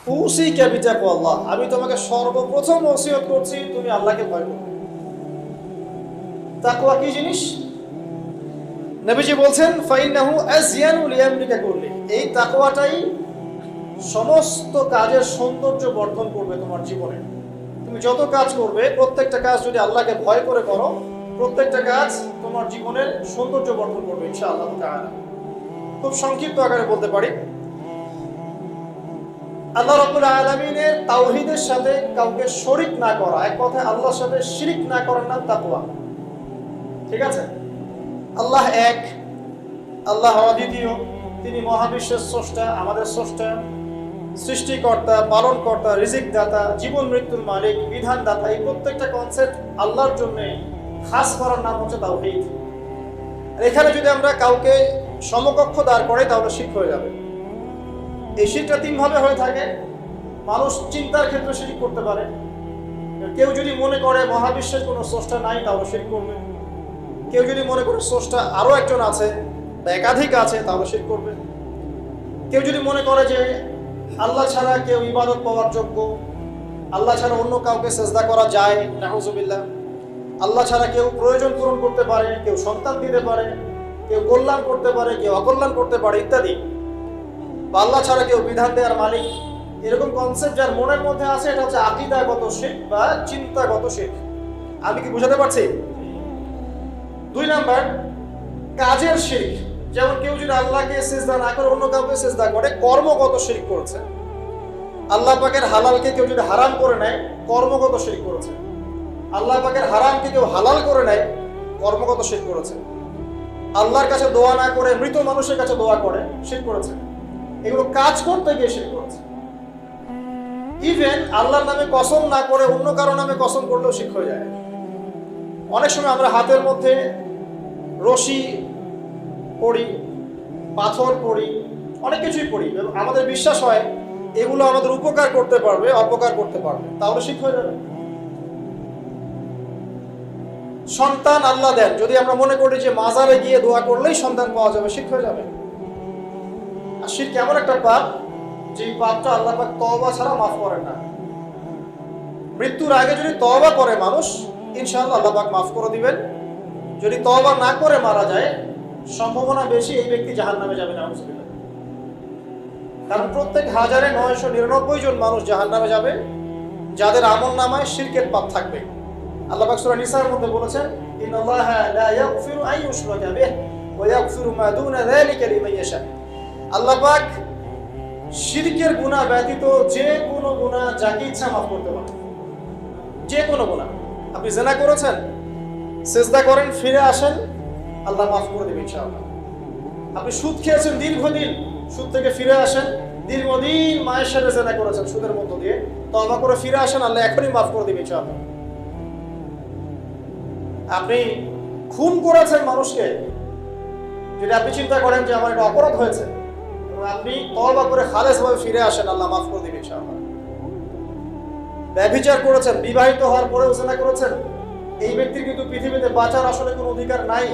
উসিকা বিতাকওয়াল্লাহ, আমি তোমাকে সর্বপ্রথম ওসিয়ত করছি তুমি আল্লাহকে ভয় করো। তাকওয়া কি জিনিস? নবীজি বলছেন ফাইন্নাহু আযয়ানু লিআমরিকা কুল্লি, এই তাকওয়াটাই সমস্ত কাজের সৌন্দর্য বর্ধন করবে তোমার জীবনে। তুমি যত কাজ করবে প্রত্যেকটা কাজ যদি আল্লাহকে ভয় করে করো, প্রত্যেকটা কাজ তোমার জীবনের সৌন্দর্য বর্ধন করবে ইনশাআল্লাহ তাআলা। খুব সংক্ষিপ্ত আকারে বলতে পারি, আল্লাহ রাব্বুল আলামিনের তাওহীদের সাথে কাউকে শরীক না করা, এক কথায় আল্লাহর সাথে শিরক না করার নাম তাকওয়া। ঠিক আছে? আল্লাহ এক, আল্লাহ অদ্বিতীয়, তিনি মহাবিশ্বের স্রষ্টা, আমাদের স্রষ্টা, সৃষ্টিকর্তা, পালনকর্তা, রিজিক দাতা, জীবন মৃত্যুর মালিক, বিধান দাতা। এই প্রত্যেকটা কনসেপ্ট আল্লাহর জন্য খাস করার নাম হচ্ছে তাওহীদ। এখানে যদি আমরা কাউকে সমকক্ষ দাঁড় করাই তাহলে শিরক হয়ে যাবে। এই শিরকটা তিন ভাবে হয়ে থাকে। মানুষ চিন্তার ক্ষেত্রে শিরক করতে পারে। কেউ যদি মনে করে মহাবিশ্বের কোনো স্রষ্টা নাই তাহলে শিরক করবে। কেউ যদি মনে করে স্রষ্টা আরো একজন আছে বা একাধিক আছে তাহলে শিরক করবে। কেউ যদি মনে করে যে আল্লাহ ছাড়া কেউ ইবাদত পাওয়ার যোগ্য, আল্লাহ ছাড়া অন্য কাউকে সেজদা করা যায়, নাউজুবিল্লাহ, আল্লাহ ছাড়া কেউ প্রয়োজন পূরণ করতে পারে, কেউ সন্তান দিতে পারে, কেউ কল্যাণ করতে পারে, কেউ অকল্যাণ করতে পারে ইত্যাদি, বা আল্লাহ ছাড়া কেউ বিধান দেওয়ার মালিক, এরকম কনসেপ্ট যার মনের মধ্যে আছে এটা হচ্ছে আকীদাগত শিরক বা চিন্তাগত শিরক। আমি কি বুঝাতে পারছি? দুই নাম্বার, কাজের শিরক। যেমন কেউ যদি আল্লাহকে সিজদা না করে অন্য কাউকে সিজদা করে, কর্মগত শিরক করেছে। আল্লাহ পাকের হালালকে কেউ যদি হারাম করে নেয়, কর্মগত শিরক করেছে। আল্লাহ পাকের হারামকে কেউ হালাল করে নেয়, কর্মগত শিরক করেছে। আল্লাহর কাছে দোয়া না করে মৃত মানুষের কাছে দোয়া করে, শিরক করেছে। এগুলো কাজ করতে গিয়ে শিরক করেছে। ইভেন আল্লাহর নামে কসম না করে অন্য কারো নামে কসম করলেও শিরক হয়ে যায়। অনেক সময় আমরা হাতের মধ্যে রশি পড়ি, পাথর পড়ি, অনেক কিছুই পড়ি, আমাদের বিশ্বাস হয় এগুলো আমাদের উপকার করতে পারবে, অপকার করতে পারবে, তাহলে শিরক হয়ে যাবে। সন্তান আল্লাহ দেন, যদি আমরা মনে করি যে মাজারে গিয়ে দোয়া করলেই সন্তান পাওয়া যাবে, শিরক হয়ে যাবে। আর শিরক এমন একটা পাপ যে পাপটা আল্লাহ পাক তওবা ছাড়া মাফ করেন না। মৃত্যুর আগে যদি তওবা করে মানুষ, ইনশাআল্লাহ আল্লাহ পাক মাফ করে দিবেন। যদি তওবা না করে মারা যায়, সম্ভাবনা বেশি এই ব্যক্তি জাহান্নামে যাবে, নাউজুবিল্লাহ। কারণ প্রত্যেক 1999 জন মানুষ জাহান্নামে যাবে যাদের আমলনামায় শিরকের পাপ থাকবে। আল্লাহ পাক সূরা নিসার মধ্যে বলেছেন, ইন্নাল্লাহা লা ইয়াগফিরু আন ইউশরাকা বিহি ওয়া ইয়াগফিরু মা দুনা যালিকা লিমান ইয়াশা। আল্লাহ পাক শিরকের গুনাহ ব্যতীত যে কোনো গুনাহ যাকে ইচ্ছা মাফ করতে পারেন। যে কোনো গুনাহ, আপনি জিনা করেছেন, সিজদা করেন, ফিরে আসেন, আল্লাহ মাফ করে দেবেন ইনশাআল্লাহ। আপনি সুদ খেয়েছেন দীর্ঘদিন, সুদ থেকে ফিরে আসেন, দীর্ঘদিন মায়ের সাথে জিনা করেছেন সুদের মধ্য দিয়ে, তওবা করে ফিরে আসেন, আল্লাহ এখনই মাফ করে দেবেন ইনশাআল্লাহ। আপনি খুন করেছেন মানুষকে, যদি আপনি চিন্তা করেন যে আমার এটা অপরাধ হয়েছে, এবং আপনি তওবা করে খালেসভাবে ফিরে আসেন, আল্লাহ মাফ করে দেবেন ইনশাআল্লাহ। ব্যভিচার করেছেন, বিবাহিত হওয়ার পরেও জিনা করেছেন, এই ব্যক্তির কিন্তু পৃথিবীতে বাঁচার আসলে কোনো অধিকার নাই।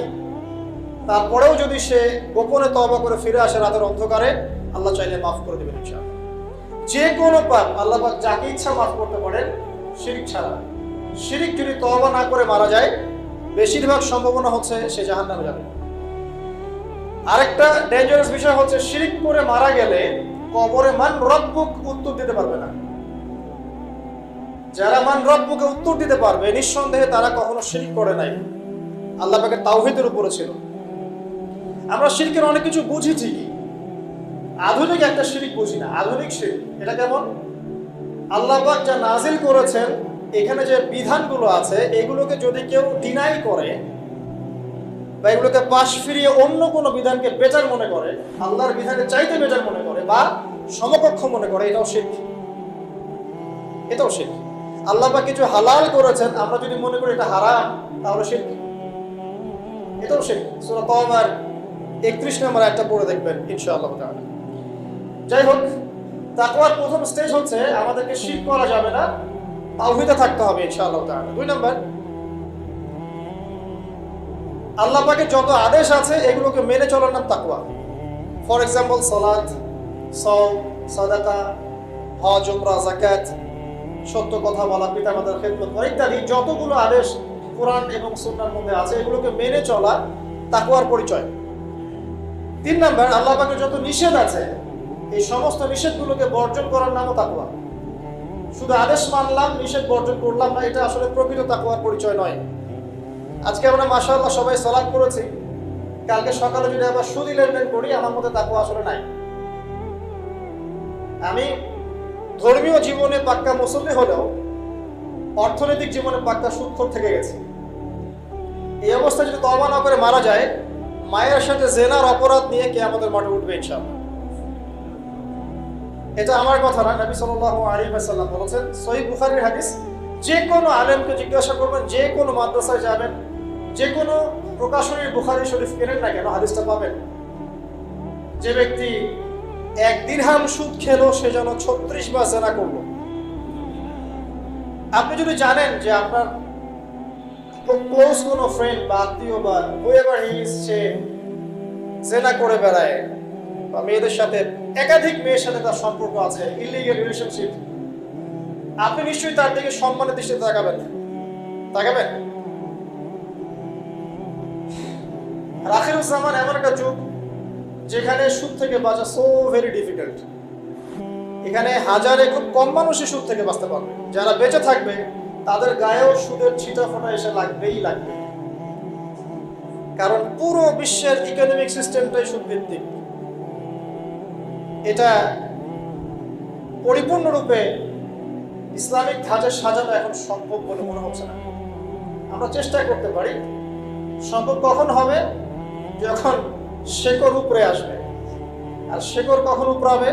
তারপরেও যদি সে গোপনে তওবা করে ফিরে আসে রাতের অন্ধকারে, আল্লাহ চাইলে মাফ করে দেবেন ইনশাআল্লাহ। যে কোনো পাপ আল্লাহ পাক যাকে ইচ্ছা মাফ করতে পারেন, শিরক ছাড়া। শিরক যদি তওবা না করে মারা যায়, বেশিরভাগ সম্ভাবনা হচ্ছে সে জাহান্নামে যাবে। আরেকটা ডেঞ্জারাস বিষয় হচ্ছে, শিরক করে মারা গেলে কবরে মান রব্বুক উত্তর দিতে পারবে না। যারা মান রব্বুকে উত্তর দিতে পারবে, নিঃসন্দেহে তারা কখনো শিরক করে নাই, আল্লাহ পাকের তাওহীদের উপরে ছিল। আমরা শিরকের অনেক কিছু বুঝি ঠিকই, আধুনিক একটা শিরক বুঝি না। আধুনিক শিরক এটা কেমন? আল্লাহ পাক যা নাজিল করেছেন, এখানে যে বিধানগুলো আছে, এগুলোকে যদি কেউ ডিনাই করে বা এগুলোকে পাশ ফিরিয়ে অন্য কোনো বিধানকে বেটার মনে করে, আল্লাহর বিধানের চাইতে বেটার মনে করে বা সমকক্ষ মনে করে, এটাও শিরক। এটাও শিরক। আল্লাহ পাক কিছু হালাল করেছেন, আমরা যদি মনে করি এটা হারাম, তাহলে শিরক। এটাও শিরক। সূরা তাওবার 31 নম্বর আয়াতটা পড়ে দেখবেন ইনশাআল্লাহ তাআলা। যাই হোক, তাকওয়ার প্রথম স্টেজ হচ্ছে আমাদেরকে শিরক করা যাবে না, তাওহীদে থাকতে হবে ইনশাআল্লাহ তাআলা। দুই নাম্বার, আল্লাহ পাকের যত আদেশ আছে এগুলোকে মেনে চলার নাম তাকওয়া। ফর এক্সাম্পল সালাত, সাওম, সাদাকা, হজ, উমরা, যাকাত, সত্য কথা বলা, পিতামাতার খেদমত করা ইত্যাদি যতগুলো আদেশ কোরআন এবং সুন্নাহর মধ্যে আছে এগুলোকে মেনে চলা তাকওয়ার পরিচয়। 3 নাম্বার, আল্লাহ পাকের যত নিষেধ আছে এই সমস্ত নিষেধগুলোকে বর্জন করার নামও তাকওয়া। শুধু আদেশ মানলাম, নিষেধ বর্জন করলাম না, এটা আসলে প্রকৃত তাকওয়ার পরিচয় নয়। আজকে আমরা মাশাআল্লাহ সবাই সালাত করেছি, কালকে সকালে যদি আবার সুদি লেনদেন করি আমার মধ্যে তাকওয়া আসলে নাই। আমি ধর্মীয় জীবনে পাক্কা মুসল্লি হলেও অর্থনৈতিক জীবনে পাক্কা সুদখোর থেকে গেছি। এই অবস্থায় যদি তওবা না করে মারা যায়, মায়ের সাথে জেনার অপরাধ নিয়ে কিয়ামতের মাঠে উঠবে ইনশাআল্লাহ। এটা আমার কথা না, নবী সাল্লাল্লাহু আলাইহি ওয়াসাল্লাম বলেছেন, সহিহ বুখারীর হাদিস, যে কোনো আলেমকে জিজ্ঞাসা করবেন, যে কোনো মাদ্রাসায় যাবেন, যে কোনো প্রকাশনীর বুখারী শরীফ কেনেন না কেন, হাদিসটা পাবেন, যে ব্যক্তি 1 দিরহাম সুদ খেলো সে যেন 36 বার জেনা করলো। আপনি যদি জানেন যে আপনার ক্লোজ কোনো ফ্রেন্ড বা আত্মীয় বা হুয়েভার হি ইজ, সে জেনা করে বেড়ায় বা মেয়েদের সাথে, একাধিক মেয়ের সাথে তার সম্পর্ক আছে, ইলিগাল রিলেশনশিপ, আপনি নিশ্চয়ই তার দিকে সম্মানের দৃষ্টিতে তাকাবেন না, তাকাবেন? আর আখিরুজ্জামান এমন একটা যুগ যেখানে সুদ থেকে বাঁচা সো ভেরি ডিফিকাল্ট। এখানে হাজারে খুব কম মানুষই সুদ থেকে বাঁচতে পারবে। যারা বেঁচে থাকবে তাদের গায়েও সুদের ছিটা ফোঁটা এসে লাগবেই লাগবে, কারণ পুরো বিশ্বের ইকোনমিক সিস্টেমটাই সুদ ভিত্তিক। এটা পরিপূর্ণরূপে ইসলামিক ধাঁচে সাজানো এখন সম্ভব বলে মনে হচ্ছে না। আমরা চেষ্টা করতে পারি, সম্ভব কখন হবে? যখন শেকড় উপরে আসবে। আর শেকড় কখন উপরাবে?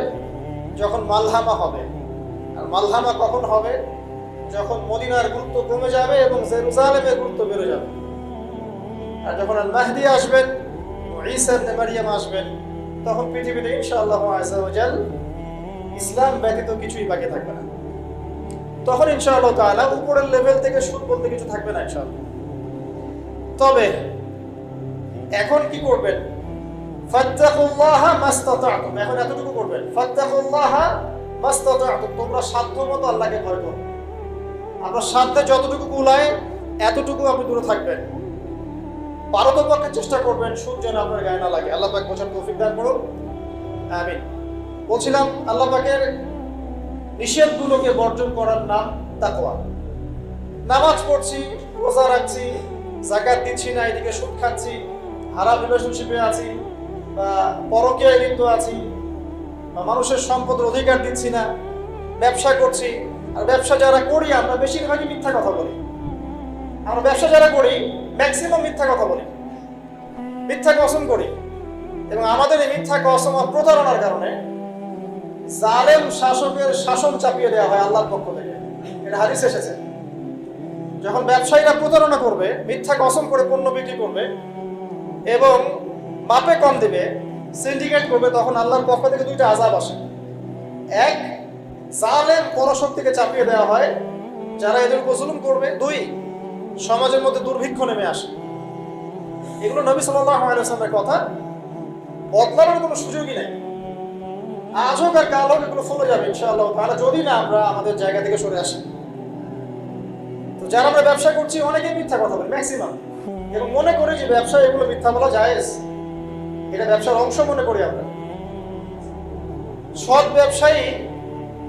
যখন মালহামা হবে। আর মালহামা কখন হবে? যখন মদিনার গুরুত্ব কমে যাবে এবং জেরুজালেমের গুরুত্ব বেড়ে যাবে। আর যখন আল মাহদি আসবেন, ঈসা ইবনে মারইয়াম আসবেন, তখন পৃথিবীতে ইনশাআল্লাহ আযজা ওয়া জাল ইসলাম ব্যতীত কিছুই বাকি থাকবে না। তখন ইনশাআল্লাহ তাআলা উপরের লেভেল থেকে সুদ বলতে কিছু থাকবে না ইনশাআল্লাহ। তবে এখন কি করবেন? ফাত্তাকুল্লাহা মাসতাতা'তুম, এখন এতটুকু করবেন, ফাত্তাকুল্লাহা মাসতাতা'তুম, তোমরা সাধ্যমতো আল্লাহকে ভয় করো। আমরা সাধ্যে যতটুকু কুলায় এতটুকু আপনি দূরে থাকবেন। পারতপক্ষে চেষ্টা করবেন সুদ যেন আপনার গায়ে না লাগে। আল্লাহ পাক বোঝার তৌফিক দান করুন, আমিন। বলছিলাম আল্লাহ পাকের নিষেধগুলোকে বর্জন করার নাম তাকওয়া। নামাজ পড়ছি, রোজা রাখছি, যাকাত দিচ্ছি না, এদিকে সুদ খাচ্ছি, হারাম রিলেশনশিপে আছি, বা পরকীয়ায় লিপ্ত আছি, বা মানুষের সম্পদের অধিকার দিচ্ছি না, ব্যবসা করছি। আর ব্যবসা যারা করি আমরা বেশিরভাগই মিথ্যা কথা বলি। আমরা ব্যবসা যারা করি ম্যাক্সিমাম মিথ্যা কথা বলি, মিথ্যা কসম করি, এবং আমাদের এই মিথ্যা কসম আর প্রতারণার কারণে জালেম শাসকের শাসন চাপিয়ে দেওয়া হয় আল্লাহর পক্ষ থেকে। এটা হাদিসে এসেছে। যখন ব্যবসায়ীরা প্রতারণা করবে, মিথ্যা কসম করে পণ্য বিক্রি করবে এবং মাপে কম দিবে, সিন্ডিকেট করবে, তখন আল্লাহর পক্ষ থেকে 2টা আযাব আসে। এক, জালেম পরাশক্তিকে চাপিয়ে দেওয়া হয় যারা এদের উপর জুলুম করবে। 2, সমাজের মধ্যে দুর্ভিক্ষ নেমে আসে। এগুলো নবী সাল্লাল্লাহু আলাইহি ওয়াসাল্লামের কথা, বদলানোর কোনো সুযোগই নেই। আজ হোক আর কাল হোক এগুলো ফলে যাবে ইনশাআল্লাহ তাআলা, যদি না আমরা আমাদের জায়গা থেকে সরে আসি। তো যারা আমরা ব্যবসা করছি অনেকেই মিথ্যা কথা বলি ম্যাক্সিমাম, এবং মনে করি যে ব্যবসা এগুলো মিথ্যা বলা জায়েজ, এটা ব্যবসার অংশ মনে করি আমরা। সৎ ব্যবসায়ী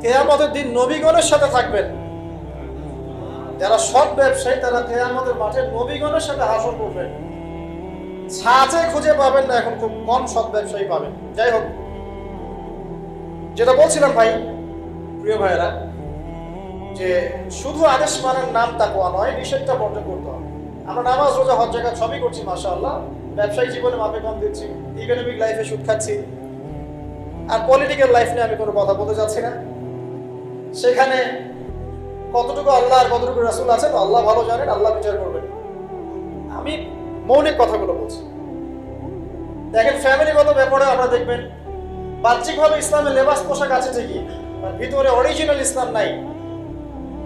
কিয়ামতের দিন নবীগণের সাথে থাকবেন। যারা সৎ ব্যবসায়ী তারা কিয়ামতের মাঠে নবীগণের সাথে হাসর করবেন। ছাঁচে খুঁজে পাবেন না, এখন খুব কম সৎ ব্যবসায়ী পাবেন। যাই হোক, যেটা বলছিলাম ভাই, প্রিয় ভাইয়েরা, যে শুধু আদেশ মানার নাম তাকওয়া নয়, নিষেধটা বর্জন করতে হবে। আমরা নামাজ, রোজা, হজ, যাকাত সবই করছি মাশাআল্লাহ, ব্যবসায়িক জীবনে মাপে কম দিচ্ছি, ইকোনমিক লাইফে সুদ খাচ্ছি, আর পলিটিক্যাল লাইফ নিয়ে আমি কোনো কথা বলতে যাচ্ছি না। সেখানে কতটুকু আল্লাহ আর কতটুকু রাসূল আছেন আল্লাহ ভালো জানেন, আল্লাহ বিচার করবেন। আমি মৌলিক কথাগুলো বলছি। দেখেন, ফ্যামিলিগত ব্যাপারে আমরা দেখবেন বাহ্যিকভাবে ইসলামের লেবাস পোশাক আছে ঠিকই, ভিতরে অরিজিনাল ইসলাম নাই।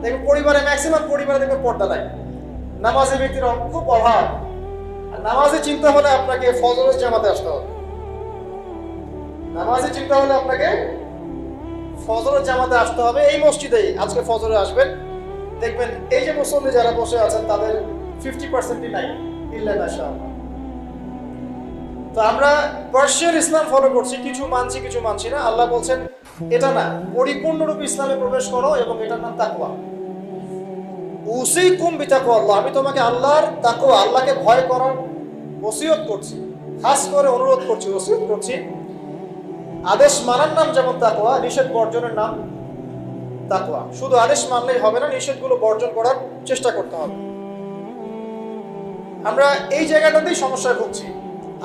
দেখবেন পরিবারে ম্যাক্সিমাম পরিবারে দেখবেন পর্দা নাই, নামাজি ব্যক্তির খুব অভাব। আর নামাজি চিন্তা হলে আপনাকে ফজরের জামাতে আসতে হবে। নামাজি চিন্তা হলে আপনাকে ফজরের জামাতে আসতে হবে এই মসজিদেই। আজকে ফজরে আসবেন, দেখবেন এই যে মুসল্লি যারা বসে আছেন তাদের 50%ই নাই, ইল্লা মাশাআল্লাহ। তো আমরা পার্সিয়ান ইসলাম ফলো করছি, কিছু মানছি কিছু মানছি না। আল্লাহ বলছেন এটা না, পরিপূর্ণরূপে ইসলামে প্রবেশ করো এবং এটার নাম তাকওয়া। উসিকুম বিতাকওয়াল্লাহ, আমি তোমাকে আল্লাহর তাকওয়া, আল্লাহকে ভয় করার ওসিয়ত করছি, খাস করে অনুরোধ করছি, ওসিয়ত করছি। আদেশ মানার নাম যেমন তাকওয়া, নিষেধ বর্জনের নাম তাকওয়া। শুধু আদেশ মানলেই হবে না, নিষেধগুলো বর্জন করার চেষ্টা করতে হবে। আমরা এই জায়গাটাতেই সমস্যায় ভুগছি।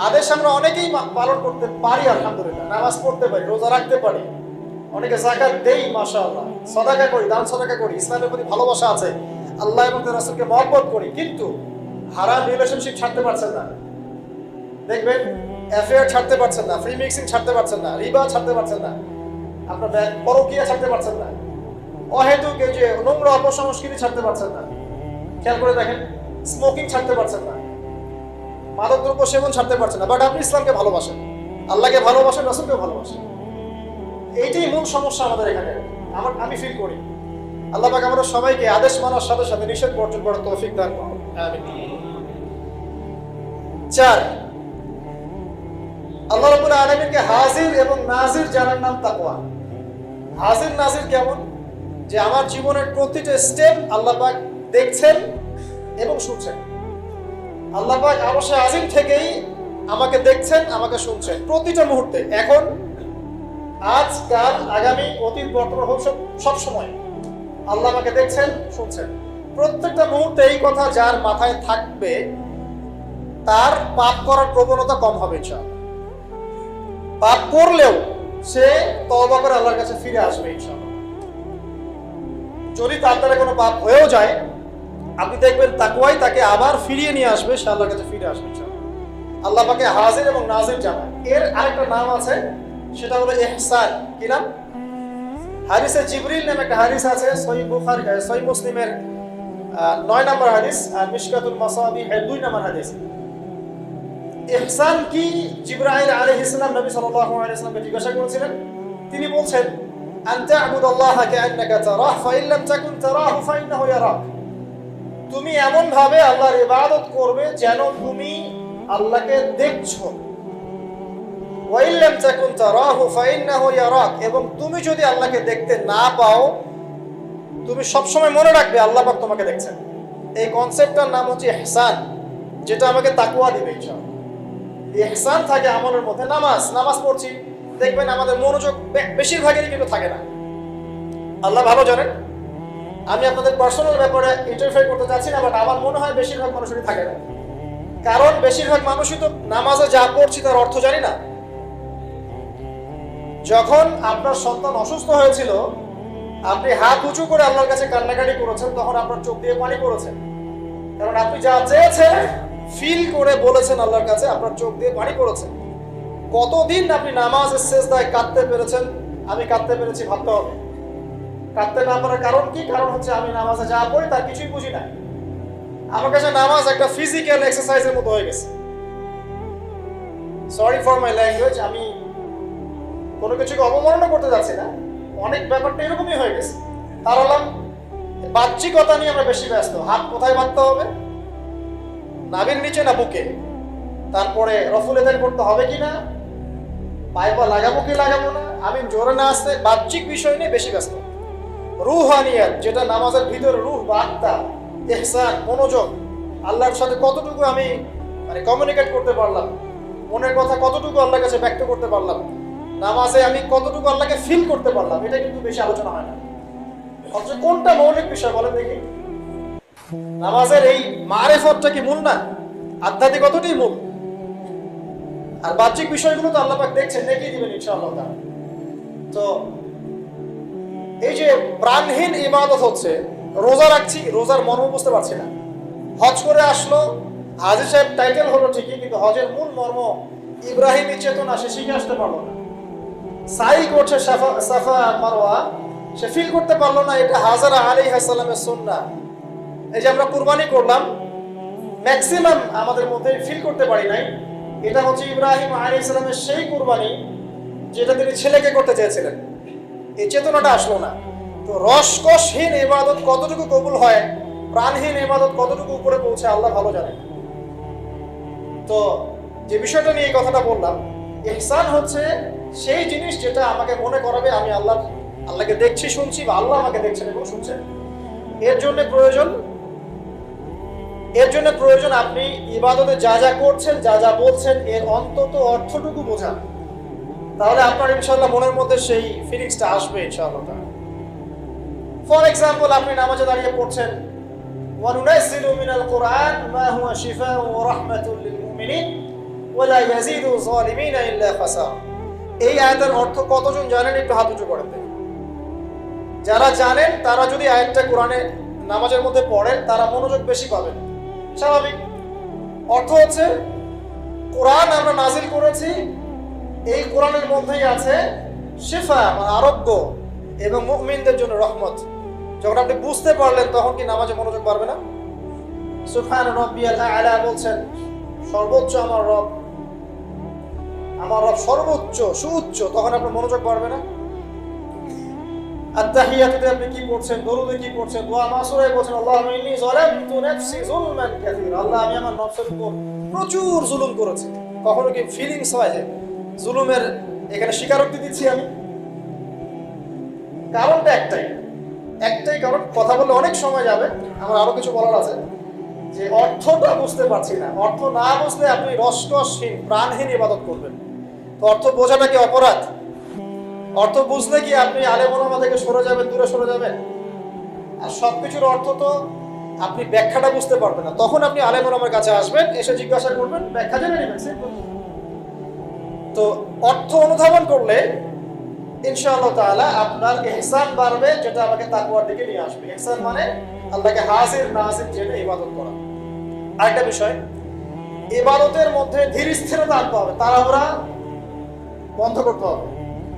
আদেশ আমরা অনেকেই পালন করতে পারি, আলহামদুলিল্লাহ, নামাজ পড়তে পারি, রোজা রাখতে পারি, অনেকে যাকাত দেই, মাশাআল্লাহ, সাদাকা করি, দান সাদাকা করি, ইসলামের প্রতি ভালোবাসা আছে, আল্লাহ এবং তার রাসূলকে মহব্বত করি, কিন্তু হারাম রিলেশনশিপ ছাড়তে পারছেন না। দেখবেন অ্যাফেয়ার ছাড়তে পারছেন না, ফ্রি মিক্সিং ছাড়তে পারছেন না, রিবা ছাড়তে পারছেন না, আপনার পরকীয়া ছাড়তে পারছেন না, অহেতুক এই যে নোংরা অপসংস্কৃতি ছাড়তে পারছেন না। খেয়াল করে দেখেন, স্মোকিং ছাড়তে পারছেন না, মাদকদ্রব্য সেবন ছাড়তে পারছেন না, বাট আপনি ইসলামকে ভালোবাসেন, আল্লাহকে ভালোবাসেন, রাসূলকে ভালোবাসেন। এইটাই মূল সমস্যা আমাদের এখানে, আমি ফিল করি। আল্লাহ পাক আমাদের সবাইকে আদেশ মানার সাথে সাথে নিষেধ বর্জন করার তৌফিক দান করুন, আমিন। 4, আল্লাহ রাব্বুল আলামিনকে হাজির এবং নাজির জানার নাম তাকওয়া। হাজির নাজির কেমন? যে আমার জীবনের প্রতিটা স্টেপ আল্লাহ পাক দেখছেন এবং শুনছেন। আল্লাহ পাক আরশে আজিম থেকেই আমাকে দেখছেন, আমাকে শুনছেন প্রতিটা মুহূর্তে, এখন, আজ, কাল, আগামী, অতীত, বর্তমান, ভবিষ্যৎ, সব সময় আল্লাহ আমাকে দেখছেন, শুনছেন প্রত্যেকটা মুহূর্তে। এই কথা যার মাথায় থাকবে তার পাপ করার প্রবণতা কম হবে ইনশাআল্লাহ। পাপ করলেও সে তওবা করে আল্লাহর কাছে ফিরে আসবে ইনশাআল্লাহ। যদি তার দ্বারা কোনো পাপ হয়েও যায়, আপনি দেখবেন তাকওয়াই তাকে আবার ফিরিয়ে নিয়ে আসবে, সে আল্লাহর কাছে ফিরে আসবে ইনশাআল্লাহ। আল্লাহ পাকে হাজির এবং নাজির জানায়। এর আরেকটা নাম আছে, সেটা হলো ইহসান। কি নাম? হাদিসে জিবরিল নামে একটা হাদিস আছে, সহিহ বুখারী, সহিহ মুসলিমের 9 নম্বর হাদিস, আর মিশকাতুল মাসাবিহের 2 নম্বর হাদিস। ইহসান কি জিবরাইল আলাইহিস সালাম নবী সাল্লাল্লাহু আলাইহি ওয়াসাল্লামকে জিজ্ঞাসা করেছিলেন। তিনি বলছেন, আনতা আবুদাল্লাহা কাআন্নাকা তারাহ ফাইন লাম তাকুন তারাহু ফাইন্নাহু ইয়ারাক। তুমি এমন ভাবে আল্লাহর ইবাদত করবে যেন তুমি আল্লাহকে দেখছো। ওয়াইন লাম তাকুন তারাহু ফাইন্নাহু ইয়ারাক, এবং তুমি যদি আল্লাহকে দেখতে না পাও, তুমি সবসময় মনে রাখবে আল্লাহ পাক তোমাকে দেখছেন। এই কনসেপ্টটার নাম হচ্ছে ইহসান, যেটা আমাকে তাকওয়া দিবে ইনশাআল্লাহ। ইহসান থাকে আমলের মধ্যে। নামাজ পড়ছি, দেখবেন আমাদের মনোযোগ বেশিরভাগেরই কিন্তু থাকে না। আল্লাহ ভালো জানেন, আমি আপনাদের পার্সোনাল ব্যাপারে ইন্টারফেয়ার করতে চাচ্ছি না, বাট আমার মনে হয় বেশিরভাগ মানুষেরই থাকে না। কারণ বেশিরভাগ মানুষই তো নামাজে যা পড়ছি তার অর্থ জানি না। যখন আপনার সন্তান অসুস্থ হয়েছিল, আপনি হাত উঁচু করে আল্লাহর কাছে কান্নাকাটি করেছেন, তখন আপনার চোখ দিয়ে পানি পড়েছে, কারণ আপনি যা চেয়েছেন ফিল করে বলেছেন আল্লাহর কাছে, আপনার চোখ দিয়ে পানি পড়েছে। কতদিন আপনি নামাজের সেজদায় কাঁদতে পেরেছেন? আমি কাঁদতে পেরেছি, ভাবতে হবে। কাঁদতে না পারার কারণ কি? কারণ হচ্ছে আমি নামাজে যা পড়ি তার কিছুই বুঝি না। আমার কাছে নামাজ একটা ফিজিক্যাল এক্সারসাইজের মতো হয়ে গেছে। সরি ফর মাই ল্যাঙ্গুয়েজ, আমি কোনো কিছুকে অবমাননা করতে যাচ্ছি না, অনেক ব্যাপারটা এরকমই হয়ে গেছে। তার হলাম বাহ্যিকতা নিয়ে আমরা বেশি ব্যস্ত। হাত কোথায় বাঁধতে হবে, নাভির নিচে না বুকে, তারপরে রফুল এদান করতে হবে কিনা, পায়ে পা লাগাবো কি লাগাবো না, আমি জোরে না আসতে, বাহ্যিক বিষয় নিয়ে বেশি ব্যস্ত। রুহানিয়াত, যেটা নামাজের ভিতরে রুহ বা আত্মা, ইহসান, মনোযোগ, আল্লাহর সাথে কতটুকু আমি কমিউনিকেট করতে পারলাম, মনের কথা কতটুকু আল্লাহর কাছে ব্যক্ত করতে পারলাম, নামাজে আমি কতটুকু আল্লাহকে ফিল করতে পারলাম, এটা কিন্তু বেশি আলোচনা হয় না। অথচ কোনটা মৌলিক বিষয় বলেন দেখি? নামাজের এই মারেফতটা কি মূল না? আধ্যাত্মিকতাটাই মূল। আর বাহ্যিক বিষয়গুলো তো আল্লাহ পাক দেখছেন, দেখিয়ে দিবেন ইনশাআল্লাহ তাআলা। তো এই যে প্রাণহীন ইবাদত হচ্ছে, রোজা রাখছি, রোজার মর্ম বুঝতে পারছি না। হজ করে আসলো, হাজী সাহেব টাইটেল হলো ঠিকই, কিন্তু হজের মূল মর্ম ইব্রাহিমী চেতনা সে শিখে আসতে পারলো না। সাই করছে সাফা মারওয়া, সে ফিল করতে পারলো না এটা হাজরা আলাইহিস সালামের সুন্নাহ। এই যে আমরা কুরবানি করলাম, ম্যাক্সিমাম আমাদের মধ্যে ফিল করতে পারি নাই এটা হচ্ছে ইব্রাহিম আলাইহিস সালামের সেই কুরবানি যেটা তিনি ছেলেকে করতে চেয়েছিলেন। এই চেতনাটা আসলো না। তো রসকসহীন ইবাদত কতটুকু কবুল হয়, প্রাণহীন ইবাদত কতটুকু উপরে পৌঁছে আল্লাহ ভালো জানেন। তো যে বিষয়টা নিয়ে এই কথাটা বললাম, ইহসান হচ্ছে সেই জিনিস যেটা আমাকে মনে করাবে আমি আল্লাহকে দেখছি শুনছি, বা আল্লাহ আমাকে দেখছেন এবং শুনছেন। এর জন্য প্রয়োজন আপনি ইবাদতে যা যা করছেন, যা যা বলছেন, এর অন্তত অর্থটুকু বোঝা। তাহলে আপনার ইনশাআল্লাহ মনের মধ্যে সেই ফিলিংসটা আসবে ইনশাআল্লাহ। ফর এক্সাম্পল, আপনি নামাজে দাঁড়িয়ে পড়ছেন ওয়ানুনাজ্জিলু মিনাল কুরআন মা হুয়া শিফাউ ওয়া রাহমাতুল লিল মুমিনিন ওয়া লা ইয়াজিদু যালিমিনা ইল্লা খাসারা। এই আয়াতের অর্থ কতজন জানেন? একটু হাত উঁচু করেন। যারা জানেন তারা যদি আয়াতটা কোরআনে নামাজের মধ্যে পড়েন, তারা মনোযোগ বেশি পাবেন, স্বাভাবিক। অর্থ হচ্ছে কোরআন আমরা নাজিল করেছি, এই কোরআনের মধ্যেই আছে শিফা মানে আরোগ্য এবং মুমিনদের জন্য রহমত। যখন আপনি বুঝতে পারলেন তখন কি নামাজে মনোযোগ বাড়বে না? সুবহান রাব্বিয়াল আ'লা বলছেন, সর্বোচ্চ আমার রব সর্বোচ্চ সুউচ্চ, তখন আপনার মনোযোগ বাড়বে না? আত-তাহিয়াতুতে আপনি কি পড়ছেন, দরুদে কি পড়ছেন, দোয়া মাসুরায় বলছেন আল্লাহুম্মা ইন্নী যালামতু নাফসি যুলমান কাসীরা, আল্লাহ আমি আমার নফসের উপর প্রচুর জুলুম করেছি। কখনো কি ফিলিংস হয় যে জুলুমের এখানে স্বীকারোক্তি দিচ্ছি আমি? কারণটা একটাই কারণ, কথা বললে অনেক সময় যাবে, আমার আরো কিছু বলার আছে, যে অর্থটা বুঝতে পারছি না। অর্থ না বুঝলে আপনি রসকসহীন প্রাণহীন ইবাদত করবেন। তো অর্থ বোঝাটা কি অপরাধ? অর্থ বুঝলে কি আপনি আলেম ওলামা থেকে সরে যাবেন, দূরে সরে যাবেন? আর সবকিছুর অর্থ তো আপনি ব্যাখ্যাটা বুঝতে পারবেন না, তখন আপনি আলেম ওলামার কাছে আসবেন, এসে জিজ্ঞাসা করবেন, ব্যাখ্যা জেনে নেবেন। তো অর্থ অনুধাবন করলে ইনশাআল্লাহ তাআলা আপনার ইহসান বাড়বে, যেটা আমাকে তাকওয়ার দিকে নিয়ে আসবে। ইহসান মানে আল্লাহকে হাজির নাজির জেনে ইবাদত করা। আরেকটা বিষয়, ইবাদতের মধ্যে ধীর স্থিরতা আনতে হবে, তাড়াহুড়া বন্ধ করতে হবে।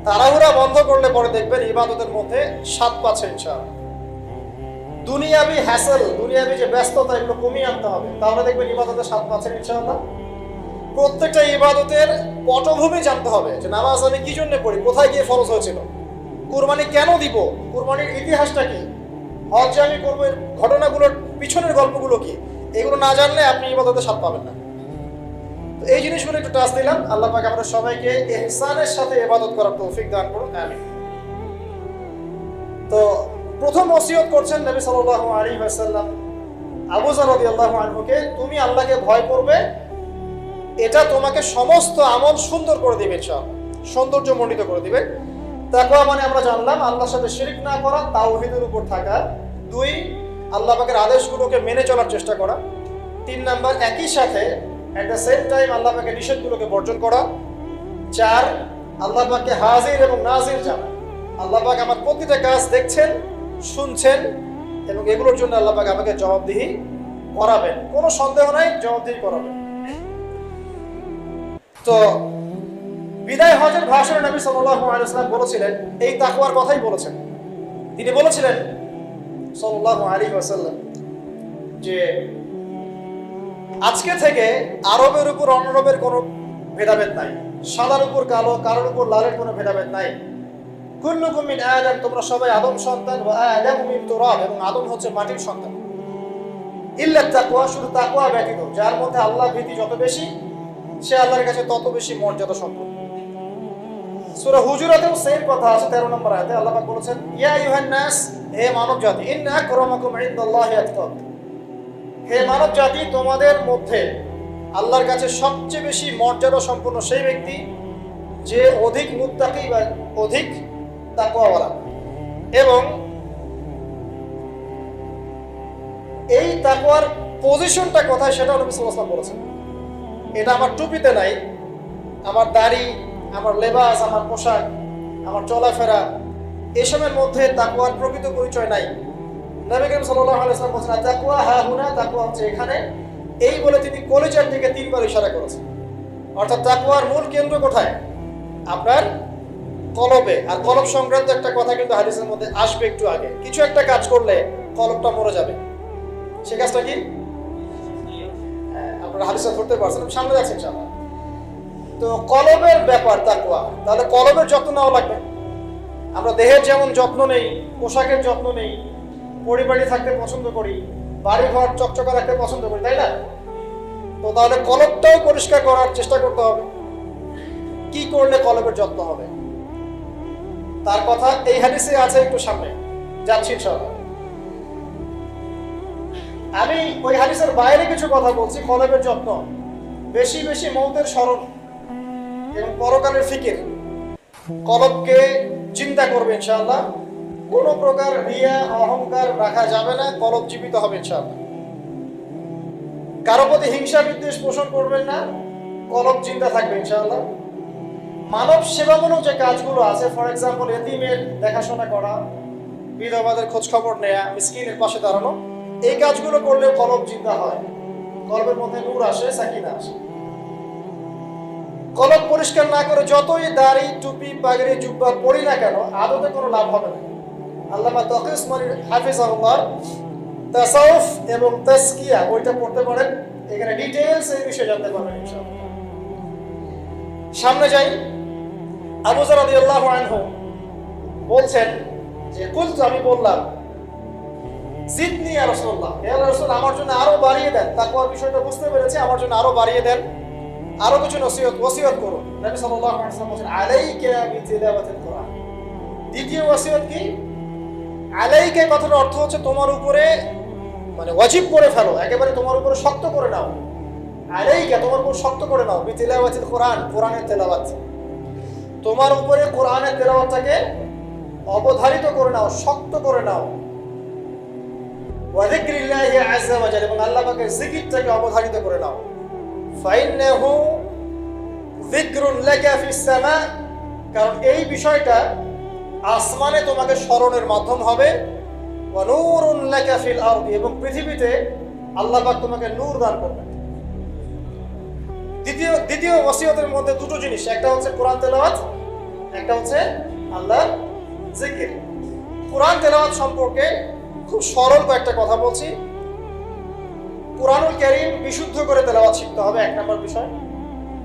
তাড়াহুড়া বন্ধ করলে পরে দেখবেন ইবাদতের মধ্যে স্বাদ পাচ্ছে ইনশাআল্লাহ। দুনিয়াবি হ্যাসেল, দুনিয়াবি যে ব্যস্ততা, এগুলো কমিয়ে আনতে হবে, তাহলে দেখবেন ইবাদতের স্বাদ পাচ্ছেন ইনশাআল্লাহ। প্রত্যেকটা ইবাদতের পটভূমি জানতে হবে, যে নামাজ আমি কি জন্য পড়ি, কোথায় গিয়ে ফরজ হয়েছিল, কুরবানি কেন দিব, কুরবানির ইতিহাসটা কি, হজ যে আমি করবো এর ঘটনাগুলোর পিছনের গল্পগুলো কি, এগুলো না জানলে আপনি ইবাদতের স্বাদ পাবেন না। তো এই জিনিসগুলো একটু টাচ দিলাম। আল্লাহ পাক আমাদের সবাইকে ইহসানের সাথে ইবাদত করার তৌফিক দান করুন, আমিন। তো প্রথম ওসিয়ত করছেন নবী সাল্লাল্লাহু আলাইহি ওয়াসাল্লাম আবু যর রাদিয়াল্লাহু আনহুকে, তুমি আল্লাহকে ভয় করবে, এটা তোমাকে সমস্ত আমল সুন্দর করে দিবে ইনশাআল্লাহ, সৌন্দর্যমণ্ডিত করে দিবে। তাকওয়া মানে আমরা জানলাম আল্লাহর সাথে শিরক না করা, তাওহীদের উপর থাকা। 2, আল্লাহ পাকের আদেশগুলোকে মেনে চলার চেষ্টা করা। 3 নাম্বার, একই সাথে এট দ্য সেম টাইম আল্লাহ পাকের নিষেধগুলোকে বর্জন করা। 4, আল্লাহ পাককে হাজির এবং নাজির জানা, আল্লাহ পাক আমার প্রতিটা কাজ দেখছেন, শুনছেন, এবং এগুলোর জন্য আল্লাহ পাক আমাকে জবাবদিহি করাবেন, কোনো সন্দেহ নাই, জবাবদিহি করাবেন। তো বিদায় হজের ভাষণে নবী সাল্লাল্লাহু আলাইহি ওয়াসাল্লাম বলেছিলেন, এই তাকওয়ার কথাই বলেছেন। তিনি বলেছিলেন সাল্লাল্লাহু আলাইহি ওয়াসাল্লাম যে আজকে থেকে আরবের উপর অনারবের কোনো ভেদাভেদ নাই, সাদার উপর কালো, কালোর উপর লালের কোনো ভেদাভেদ নাই। কুল্লুকুম মিন আদম, তোমরা সবাই আদম সন্তান, ওয়া আদামু মিন তুরাব, এবং আদম হচ্ছে মাটির সন্তান। ইল্লা তাকওয়া, শুধু তাকওয়া ব্যতীত, যার মধ্যে আল্লাহ ভীতি যত বেশি, সে আল্লাহর কাছে তত বেশি মর্যাদা সম্পন্ন। সূরা হুজুরাতেও সেম কথা আছে, 13 নম্বর আয়াতে আল্লাহ পাক বলেছেন, ইয়া আইয়ুহান নাস, হে মানব জাতি, ইন্না আকরামাকুম ইনদাল্লাহি আতকাকুম, হে মানব জাতি, তোমাদের মধ্যে আল্লাহর কাছে সবচেয়ে বেশি মর্যাদা সম্পন্ন সেই ব্যক্তি যে অধিক মুত্তাকি বা অধিক তাকওয়াওয়ালা। এবং এই তাকওয়ার পজিশনটা কোথায় সেটা নবী সাল্লাল্লাহু আলাইহি ওয়াসাল্লাম বলেছেন। এটা আমার টুপিতে নাই, আমার দাড়ি, আমার লেবাস, আমার পোশাক, আমার চলাফেরা, এসবের মধ্যে তাকওয়ার প্রকৃত পরিচয় নাই। নবী করিম সাল্লাল্লাহু আলাইহি ওয়াসাল্লাম বলেছেন, তাকওয়া হাহুনা, তাকওয়া হচ্ছে এখানে। এই বলে তিনি কলিজার দিকে 3 বার ইশারা করেছেন। অর্থাৎ তাকওয়ার মূল কেন্দ্র কোথায়? আপনার কলবে। আর কলব সংক্রান্ত একটা কথা কিন্তু হাদিসের মধ্যে আসবে একটু আগে। কিছু একটা কাজ করলে কলবটা মরে যাবে, সে কাজটা কি? আপনারা হাদিসে ধরতে পারছেন, সামনে যাচ্ছেন ইনশাআল্লাহ। তো কলবের ব্যাপার তাকওয়া, তাহলে কলবের যত্ন নেওয়া লাগবে। আমরা দেহের যেমন যত্ন নেই, পোশাকের যত্ন নেই, পরিপাটি থাকতে পছন্দ করি, বাড়ি ঘর চকচকা রাখতে পছন্দ করি, তাই না? তো তাহলে কলবটাও পরিষ্কার করার চেষ্টা করতে হবে। কি করলে কলবের যত্ন হবে তার কথা এই হাদিসে আছে, একটু সামনে যাচ্ছি ইনশাআল্লাহ। আমি ওই হাদিসের বাইরে কিছু কথা বলছি। কলবের যত্ন, বেশি বেশি মওতের স্মরণ এবং পরকালের ফিকির কলবকে চিন্তা করবে ইনশাআল্লাহ। কোনো প্রকার রিয়া অহংকার রাখা যাবে না, কলব জীবিত হবে ইনশাআল্লাহ। কারো প্রতি হিংসা বিদ্বেষ পোষণ করবেন না, কলব চিন্তা থাকবে ইনশাআল্লাহ। মানব সেবামূলক যে কাজগুলো আছে, ফর এক্সাম্পল এতিমের দেখাশোনা করা, বিধবাদের খোঁজ খবর নেয়া, মিসকিনের পাশে দাঁড়ানো, এই কাজগুলো করলে কলব চিন্তা হয়, কলবের মধ্যে নূর আসে, সাকিনা আসে। কলব পরিষ্কার না করে যতই দাড়ি টুপি পাগড়ি জুব্বা পরি না কেন, আদতে কোনো লাভ হবে না। আল্লামা তকি উসমানী হাফিজাহুল্লাহ তাসাউফ এবং তাসকিয়া ওইটা পড়তে পারেন, এখানে ডিটেইলস এই বিষয়ে জানতে পারবেন ইনশাআল্লাহ। সামনে যাই। আবু যর রাদিয়াল্লাহু আনহু বলছেন যে কুলতু, আমি বললাম, জিদনি ইয়া রাসূলুল্লাহ, হে আল্লাহর রাসূল আমার জন্য আরো বাড়িয়ে দেন। তাকওয়ার বিষয়টা বুঝতে পেরেছি, আমার জন্য আরো বাড়িয়ে দেন, আরো কিছু ওসিয়ত করুন। নবী সাল্লাল্লাহু আলাইহি ওয়াসাল্লাম বলেন আলাইকা বিতিলাওয়াতিল কুরআন। দ্বিতীয় ওসিয়ত কি? আলাইকা কথার অর্থ হচ্ছে তোমার উপরে, মানে ওয়াজিব করে ফেলো, একেবারে তোমার উপরে শক্ত করে নাও। আলাইকা তোমার উপর শক্ত করে নাও, বিতিলাওয়াতিল কুরআন, কোরআনের তেলাওয়াত। তোমার উপরে কোরআনের তেলাওয়াতটাকে অবধারিত করে নাও, শক্ত করে নাও। ওয়া যিকরিল্লাহি আযজা ওয়া জাল্লা, এবং আল্লাহ পাকের জিকিরটাকে অবধারিত করে নাও। ফাইন্নাহু যিকরুন লাকা ফিস সামা, কারণ এই বিষয়টা আসমানে তোমাকে স্মরণের মাধ্যম হবে। ওয়া নূরুন লাকা ফিল আরদি, এবং পৃথিবীতে আল্লাহ পাক তোমাকে নূর দান করবেন। দ্বিতীয় ওসিয়তের মধ্যে দুটো জিনিস, একটা হচ্ছে কোরআন তেলাওয়াত, একটা হচ্ছে আল্লাহর জিকির। কোরআন তেলাওয়াত সম্পর্কে খুব সরল কয়েকটা কথা বলছি। কুরআনুল কারীম বিশুদ্ধ করে তেলাওয়াত শিখতে হবে, এক নম্বর বিষয়।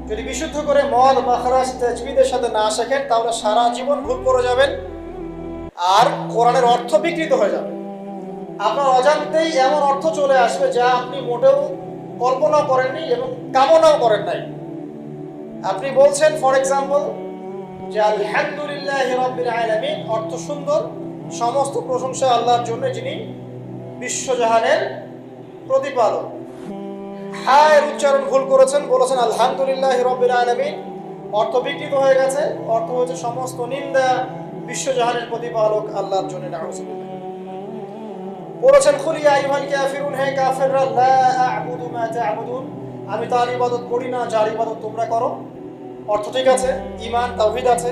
যদি বিশুদ্ধ করে মদ মাখরাজ তাজবিদের সাথে না শেখেন, তাহলে সারা জীবন ভুল করে যাবেন আর কোরআনের অর্থ বিকৃত হয়ে যাবে। আপনার অজান্তেই এমন অর্থ চলে আসবে যা আপনি মোটেও কল্পনা করেননি এবং কামনাও করেন নাই। আপনি বলছেন ফর এক্সাম্পল যে আলহামদুলিল্লাহি রাব্বিল আলামিন, অর্থ সুন্দর, সমস্ত প্রশংসা আল্লাহর জন্য যিনি বিশ্বজাহানের প্রতিপালক। হায়ের উচ্চারণ ভুল করেছেন, বলেছেন আলহামদুলিল্লাহি রাব্বিল আলামিন, অর্থ বিকৃত হয়ে গেছে, অর্থ হচ্ছে সমস্ত নিন্দা বিশ্বজাহানের প্রতিপালক আল্লাহর জন্য। নাউযুবিল্লাহ। বলেছেন কুল ইয়া আইয়ুহাল কাফিরুন, হে কাফেররা, লা আ'বুদু মা তা'বুদুন, আমি তার ইবাদত করি না যার ইবাদত তোমরা করো। অর্থ ঠিক আছে, ঈমান তাওহীদ আছে।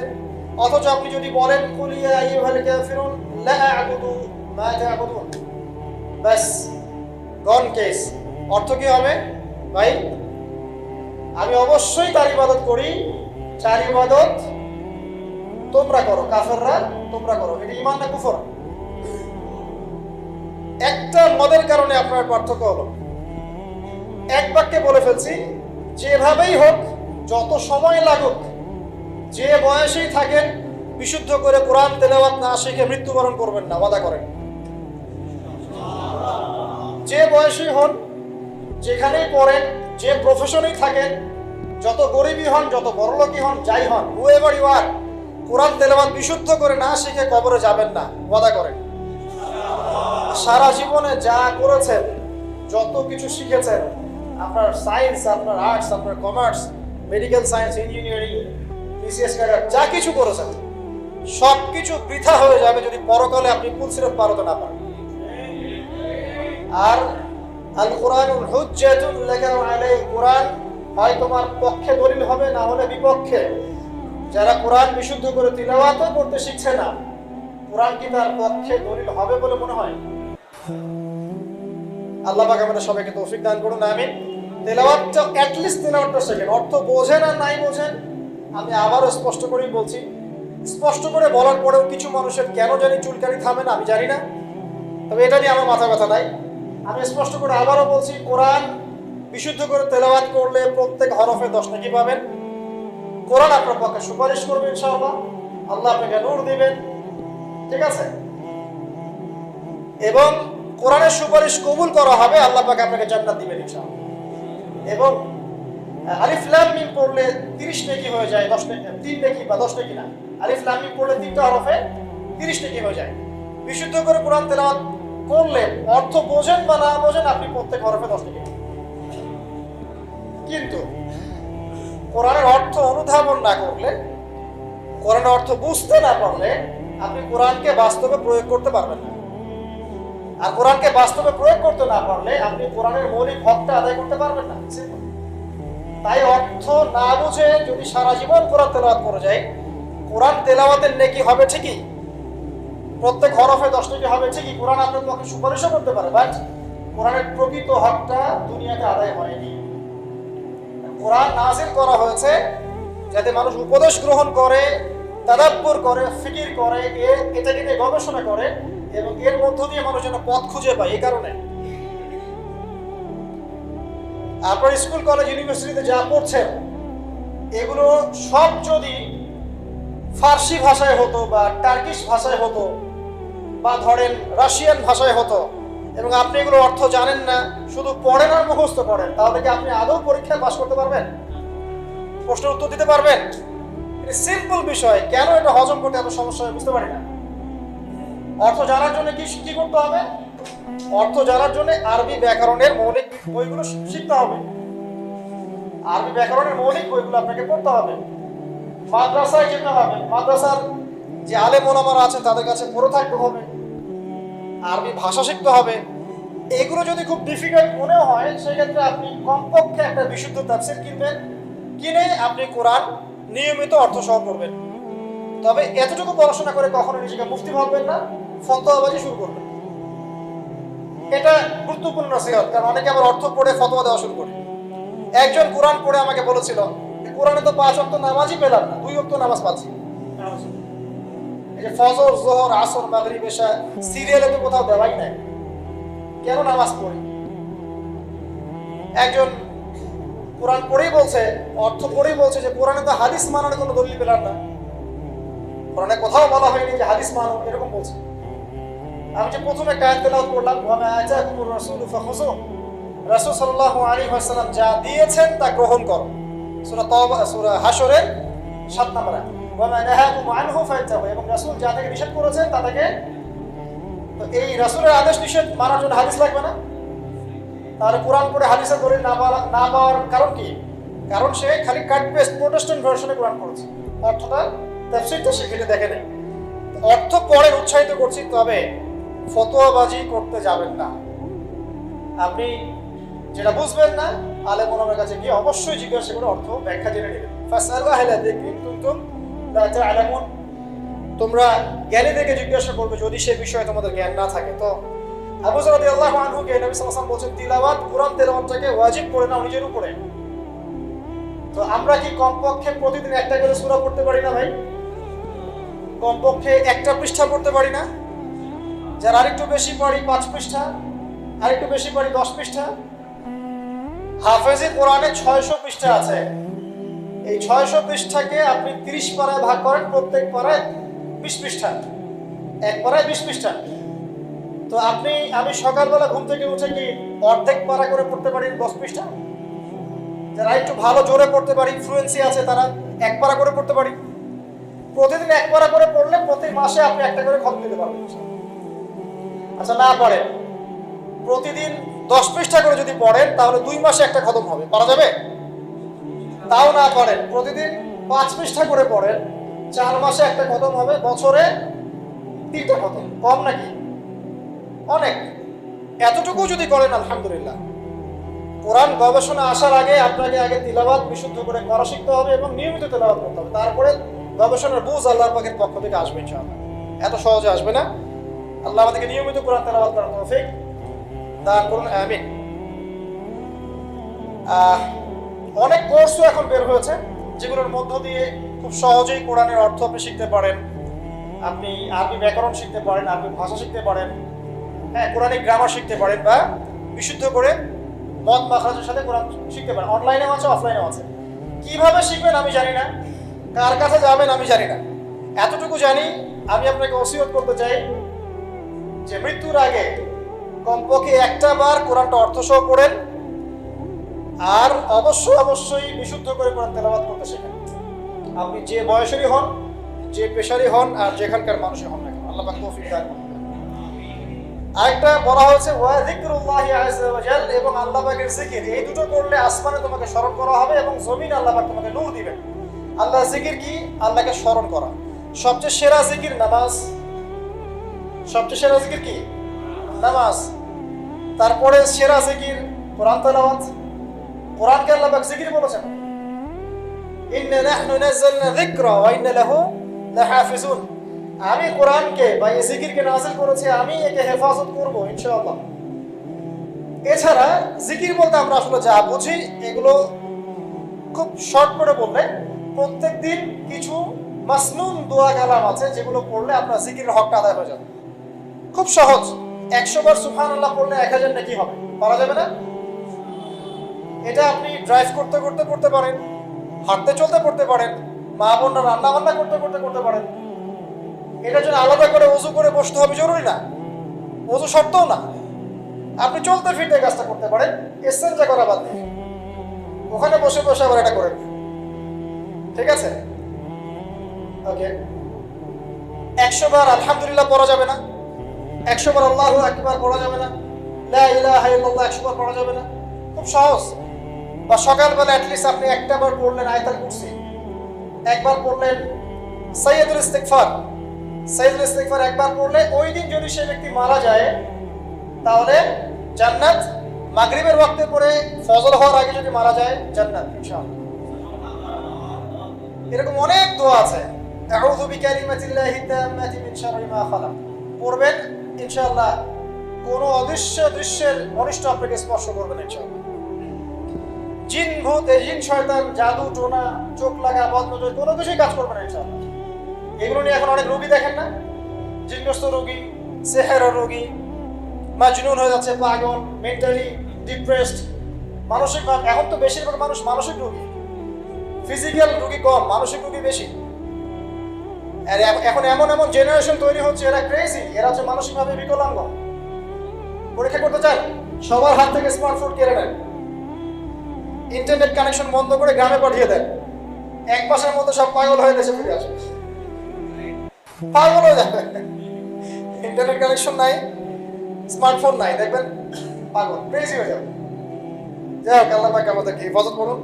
অথচ আপনি যদি বলেন কুল ইয়া আইয়ুহাল কাফিরুন লা আ'বুদু মা তা'বুদুন, বাস গন কেস। অর্থ কি হবে ভাই? আমি অবশ্যই তার ইবাদত করি, যার ইবাদত তোমরা করো, কাফেররা তোমরা করো। এটা ঈমান না কুফর? একটা মদের কারণে আপনার পার্থক্য হলো, এক বাক্যে বলে ফেলছি, যেভাবেই হোক, যত সময় লাগুক, যে বয়সেই থাকেন, বিশুদ্ধ করে কোরআন তেলাওয়াত না শিখে মৃত্যুবরণ করবেন না, ওয়াদা করেন। যে বয়সেই হন, যেখানেই পড়েন, যে প্রফেশনেই থাকেন, যত গরিবই হন, যত বড়লোকই হন, যাই হন, হুএভার ইউ আর, কোরআন তেলাওয়াত বিশুদ্ধ করে না শিখে কবরে যাবেন না, ওয়াদা করেন। সারা জীবনে যা করেছেন, যত কিছু শিখেছেন, আপনার সায়েন্স, আপনার আর্টস, আপনার commerce, medical science, engineering, BCS cadre, যা কিছু করেছেন, সব কিছু বৃথা হয়ে যাবে যদি পরকালে আপনি কুলসিরাত পার হতে না পারেন। আর আল কুরআনুল হুজ্জাতুন লাকা ওয়া আলাইকা, কুরআন হয় তোমার পক্ষে দলিল হবে, না হলে বিপক্ষে। যারা কোরআন বিশুদ্ধ করে তিলাওয়াতও করতে শিখছে না, কোরআন কি তার পক্ষে দলিল হবে বলে মনে হয়? আল্লাহ পাক আমাদের সবাইকে তৌফিক দান করুন, আমিন। তেলাওয়াতটা অ্যাট লিস্ট তেলাওয়াতটা শেখেন। অর্থ বোঝেন আর নাই বোঝেন, আমি আবারও স্পষ্ট করেই বলছি, স্পষ্ট করে বলার পরেও কিছু মানুষের কেন জানি চুলকানি থামে না, আমি জানি না, তবে এটা নিয়ে আমার মাথা ব্যথা নাই। আমি স্পষ্ট করে আবারও বলছি, কোরআন বিশুদ্ধ করে তেলাওয়াত করলে প্রত্যেক হরফে 10 নেকি পাবেন। কোরআন আপনার পক্ষে সুপারিশ করবে ইনশাআল্লাহ, আল্লাহ আপনাকে নূর দিবেন, ঠিক আছে? এবং কোরআনের সুপারিশ কবুল করা হবে, আল্লাহ পাক আপনাকে জান্নাত দিবেন ইনশাআল্লাহ। এবং আলিফ লাম মিম পড়লে 30 নেকি হয়ে যায়, 10 নেকি, 3 নেকি বা 10 নেকি না, আলিফ লাম মিম পড়লে 3টা হরফে 30 নেকি হয়ে যায়। বিশুদ্ধ করে কোরআন তেলাওয়াত করলে অর্থ বোঝেন বা না বোঝেন, আপনি প্রত্যেক হরফে 10 নেকি। কিন্তু কোরআনের অর্থ অনুধাবন না করলে, কোরআনের অর্থ বুঝতে না পারলে আপনি কোরআনকে বাস্তবে প্রয়োগ করতে পারবেন না। আর কোরআনকে বাস্তবে প্রয়োগ করতে না পারলে আপনি কোরআনের মৌলিক হকটা আদায় করতে পারবেন না। তাই অর্থ না বুঝে যদি সারা জীবন কোরআন তেলাওয়াত করে যায়, কোরআন তেলাওয়াতের নেকি হবে ঠিকই, প্রত্যেক হরফে 10 নেকি হবে ঠিকই, কোরআন আপনার পক্ষে সুপারিশও করতে পারে, বাট কোরআনের প্রকৃত হকটা দুনিয়াতে আদায় হয়নি। কোরআন নাযিল করা হয়েছে যাতে মানুষ উপদেশ গ্রহণ করে, তাদাব্বুর করে, ফিকির করে, এটাকে নিয়ে গবেষণা করে এবং এর মধ্য দিয়ে মানুষ যেন পথ খুঁজে পায়। এই কারণে আপনার স্কুল কলেজ ইউনিভার্সিটিতে যা পড়ছেন এগুলো সব যদি ফার্সি ভাষায় হতো বা টার্কিশ ভাষায় হতো বা ধরেন রাশিয়ান ভাষায় হতো এবং আপনি এগুলো অর্থ জানেন না, শুধু পড়েন আর মুখস্থ করেন, তাহলে কি আপনি আদৌ পরীক্ষায় পাস করতে পারবেন? প্রশ্নের উত্তর দিতে পারবেন? এটা সিম্পল বিষয়, কেন এটা হজম করতে এত সমস্যা হয় বুঝতে পারি না। অর্থ জানার জন্য কি করতে হবে? অর্থ জানার জন্য আরবি ব্যাকরণের মৌলিক বইগুলো শিখতে হবে। আরবি ব্যাকরণের মৌলিক বইগুলো আপনাকে পড়তে হবে, মাদ্রাসায় যেতে হবে, মাদ্রাসার যে আলেম ওলামারা আছেন তাদের কাছে পড়ে থাকতে হবে, আরবি ভাষা শিখতে হবে। এগুলো যদি খুব ডিফিকাল্ট মনেও হয়, সেক্ষেত্রে আপনি কমপক্ষে একটা বিশুদ্ধ তাফসীর কিনবেন, কিনে আপনি কোরআন নিয়মিত অর্থ সহ পড়বেন। তবে এতটুকু পড়াশোনা করে কখনো নিজেকে মুফতি ভাববেন না, ফতোয়াবাজি শুরু করবেন। এটা গুরুত্বপূর্ণ নসিহত, কারণ অনেকে আবার অর্থ পড়ে ফতোয়া দেওয়া শুরু করে। একজন কোরআন পড়ে আমাকে বলেছিল, কোরআনে তো 5 ওয়াক্ত নামাজই পেলাম না, 2 ওয়াক্ত নামাজ পাচ্ছি। এই যে ফজর, যোহর, আসর, মাগরিব, এশা সিরিয়ালে তো কোথাও দেওয়াই নাই, কেন নামাজ পড়ি? একজন কোরআন পড়েই বলছে, অর্থ পড়েই বলছে যে কোরআনে তো হাদিস মানার কোনো দলিল পেলাম না, কোরআনে কোথাও বলা হয়নি যে হাদিস মানো, এরকম বলছে। আমি যে প্রথমে একটা আয়াত তেলাওয়াত করলাম, ওয়া মা আতাকুমুর রাসূলু ফাখুযুহু, রাসূল সাল্লাল্লাহু আলাইহি ওয়াসাল্লাম যা দিয়েছেন তা গ্রহণ করো, সূরা তাওবা, সূরা হাশরের 7 নম্বর আয়াত। ওয়া মা নাহাকুম আনহু ফান্তাহু, এবং রাসূল যা থেকে নিষেধ করেছেন তা থেকে, তো এই রাসূলের আদেশ নিষেধ মানার জন্য হাদিস লাগবে না? তাহলে কোরআন পড়ে হাদিসের দলিল না পাওয়ার কারণ কি? কারণ সে খালি কাট পেস্ট প্রোটেস্ট্যান্ট ভার্সনে কোরআন পড়েছে, অর্থটা তাফসীরটা শিখে দেখে নেই। অর্থ পড়ে উৎসাহিত করছি, তবে ফতোয়াবাজি করতে যাবেন না। আপনি যেটা বুঝবেন না, আলেম ওলামার কাছে গিয়ে অবশ্যই জিজ্ঞাসা করে অর্থ ব্যাখ্যা জেনে নেবেন। ফাসআলু আহলা যিকরি ইন কুনতুম লা তা'লামুন, তোমরা জ্ঞানীদেরকে জিজ্ঞাসা করবে যদি সে বিষয়ে তোমাদের জ্ঞান না থাকে। তো আবু যর রাদিয়াল্লাহু আনহু কে নবী সাল্লাল্লাহু আলাইহি ওয়াসাল্লাম বলেছেন, তিলাওয়াত, কোরআন তেলাওয়াতটাকে ওয়াজিব করে নাও নিজের উপরে। তো আমরা কি কমপক্ষে প্রতিদিন একটা করে সূরা পড়তে পারি না ভাই? কমপক্ষে একটা পৃষ্ঠা পড়তে পারি না? যারা আরেকটু বেশি পড়ি 5 পৃষ্ঠা, আরেকটু বেশি পড়ি 10 পৃষ্ঠা। হাফেজে কোরআনে 600 পৃষ্ঠা আছে, এই 600 পৃষ্ঠাকে আপনি 30 পারায় ভাগ করেন, প্রত্যেক পারায় 20 পৃষ্ঠা, এক পারায় 20 পৃষ্ঠা। তো আমি সকালবেলা ঘুম থেকে উঠে কি অর্ধেক পারা করে পড়তে পারি 10 পৃষ্ঠা? যারা একটু ভালো জোরে পড়তে পারি, ফ্লুয়েন্সি আছে, তারা 1 পারা করে পড়তে পারি। প্রতিদিন 1 পারা করে পড়লে প্রতি মাসে আপনি একটা করে খতম দিতে পারবেন। আচ্ছা, না পড়েন, প্রতিদিন 10 পৃষ্ঠা করে যদি পড়েন তাহলে 2 মাসে একটা খতম হবে, পারা যাবে? তাও না পড়েন, প্রতিদিন 5 পৃষ্ঠা করে পড়েন, 4 মাসে একটা খতম হবে, বছরে 3টা খতম। কম নাকি? অনেক। এতটুকু যদি করেন আলহামদুলিল্লাহ। কোরআন গবেষণা আসার আগে আপনাকে আগে তিলাওয়াত বিশুদ্ধ করে করা শিখতে হবে এবং নিয়মিত তিলাওয়াত করতে হবে, তারপরে গবেষণার বুঝ আল্লাহর পাকের পক্ষ থেকে আসবে ইনশাআল্লাহ। এত সহজে আসবে না। আল্লাহ আমাদেরকে নিয়মিত কোরআন তেলাওয়াত করার তৌফিক দান করুন, আমিন। অনেক কোর্সও এখন বের হয়েছে যেগুলোর মধ্য দিয়ে খুব সহজেই কোরআনের অর্থ আপনি শিখতে পারেন, আপনি আরবি ব্যাকরণ শিখতে পারেন, আরবি ভাষা শিখতে পারেন, হ্যাঁ, কোরআনিক গ্রামার শিখতে পারেন, বা বিশুদ্ধ করে মদ মাখরাজের সাথে কোরআন শিখতে পারেন। অনলাইনেও আছে, অফলাইনেও আছে। কিভাবে শিখবেন আমি জানি না, কার কাছে যাবেন আমি জানি না। এতটুকু জানি আমি আপনাকে ওসিয়ত করতে চাই যে মৃত্যুর আগে কমপক্ষে একটা বার কোরআনটা অর্থসহ পড়েন, আর অবশ্যই বিশুদ্ধ করে কোরআন তেলাওয়াত করতে শেখেন। আপনি যে বয়সেরই হন, যে পেশারই হন, আর যেখানকার মানুষই হন না কেন, আল্লাহ পাক তৌফিক দান করুন। আরেকটা বলা হয়েছে ওয়া যিকরুল্লাহি আযজা ওয়া জাল, এবং আল্লাহ পাকের জিকির, এই দুটো করলে আসমানে তোমাকে স্মরণ করা হবে এবং জমিনে আল্লাহ পাক তোমাকে নূর দিবেন। আল্লাহর জিকির কি? আল্লাহকে স্মরণ করা। সবচেয়ে সেরা জিকির নামাজ। সবচেয়ে সেরা জিকির কি? নামাজ। তারপরে সেরা জিকির কোরআন তেলাওয়াত। কোরআনকে আল্লাহ পাক জিকির বলেছেন, ইন্না নাহনু নাযালনা যিকরা ওয়া ইন্না লাহু লাহাফিজুন। আমি কোরআনকে বা এই জিকিরকে নাযিল করেছি, আমি একে হেফাজত করব ইনশাআল্লাহ। এছাড়া জিকির বলতে আমরা আসলে যা বুঝি এগুলো খুব শর্ট করে বললে, প্রত্যেকদিন কিছু মাসনুন দোয়া কালাম আছে যেগুলো পড়লে আপনার জিকিরের হকটা আদায় হয়ে যাবে। খুব সহজ। 100 বার সুবহানাল্লাহ পড়লে 1000 নেকি হবে, পারা যাবে না? এটা আপনি ড্রাইভ করতে করতে পড়তে পারেন, হাঁটতে চলতে পড়তে পারেন, মা বোনরা রান্না বান্না করতে করতে করতে পারেন। এটার জন্য আলাদা করে ওযু করে বসতে হবে জরুরি না, ওযু শর্তও না। আপনি চলতে ফিরতে কাজটা করতে পারেন, ইস্তেনজা করা বাদ দিয়ে ওখানে বসে বসে আবার এটা করেন। ঠিক আছে? ওকে। 100 বার আলহামদুলিল্লাহ পড়া যাবে না, 100 বার আল্লাহু আকবার পড়া যাবে না, লা ইলাহা ইল্লাল্লাহ 100 বার পড়া যাবে না। খুব সহজ। বা সকালবেলা অ্যাটলিস্ট আপনি একটা বার পড়লেন আয়াতুল কুরসি, একবার পড়লেন সাইয়্যিদুল ইস্তিগফার। সাইয়্যিদুল ইস্তিগফার একবার পড়লে ওই দিন যদি সেই ব্যক্তি মারা যায় তাহলে জান্নাত। মাগরিবের ওয়াক্তে পড়ে ফজর হওয়ার আগে যদি মারা যায় জান্নাত ইনশাআল্লাহ। এরকম অনেক দোয়া আছে। আউযু বিকালিমাতিল্লাহি তাম্মাতি মিন শাররি মা খালাক পড়বেন ইনশাআল্লাহ। কোনো অদৃশ্য দৃশ্যের অনিষ্ট আপনাকে স্পর্শ করবে না ইনশাআল্লাহ। জিন ভূত, জিন শয়তান, জাদু টোনা, চোখ লাগা, বদনজর কোনো কিছুই কাজ করবে না ইনশাআল্লাহ। এগুলো নিয়ে এখন অনেক রোগী দেখেন না, জিনগ্রস্ত রোগী, সেহের রোগী, মাজনুন হয়ে যাচ্ছে, পাগল, মেন্টালি ডিপ্রেসড, মানসিক। এখন তো বেশিরভাগ মানুষ মানসিক রোগী, ফিজিক্যাল রোগী কম, মানসিক রোগী বেশি। আর এখন এমন এমন জেনারেশন তৈরি হচ্ছে, এরা ক্রেজি, এরা হচ্ছে মানসিকভাবে বিকলাঙ্গ। পরীক্ষা করতে চান, সবার হাত থেকে স্মার্টফোন কেড়ে নেন, ইন্টারনেট কানেকশন বন্ধ করে গ্রামে পাঠিয়ে দেন, 1 মাসের মধ্যে সব পাগল হয়ে দেশে ফিরে আসে। পাগল হয়ে যাবে। ইন্টারনেট কানেকশন নাই, স্মার্টফোন নাই, দেখবেন পাগল, ক্রেজি হয়ে যাবে। যাই হোক, আল্লাহ পাক আমাদেরকে হেফাজত করুন।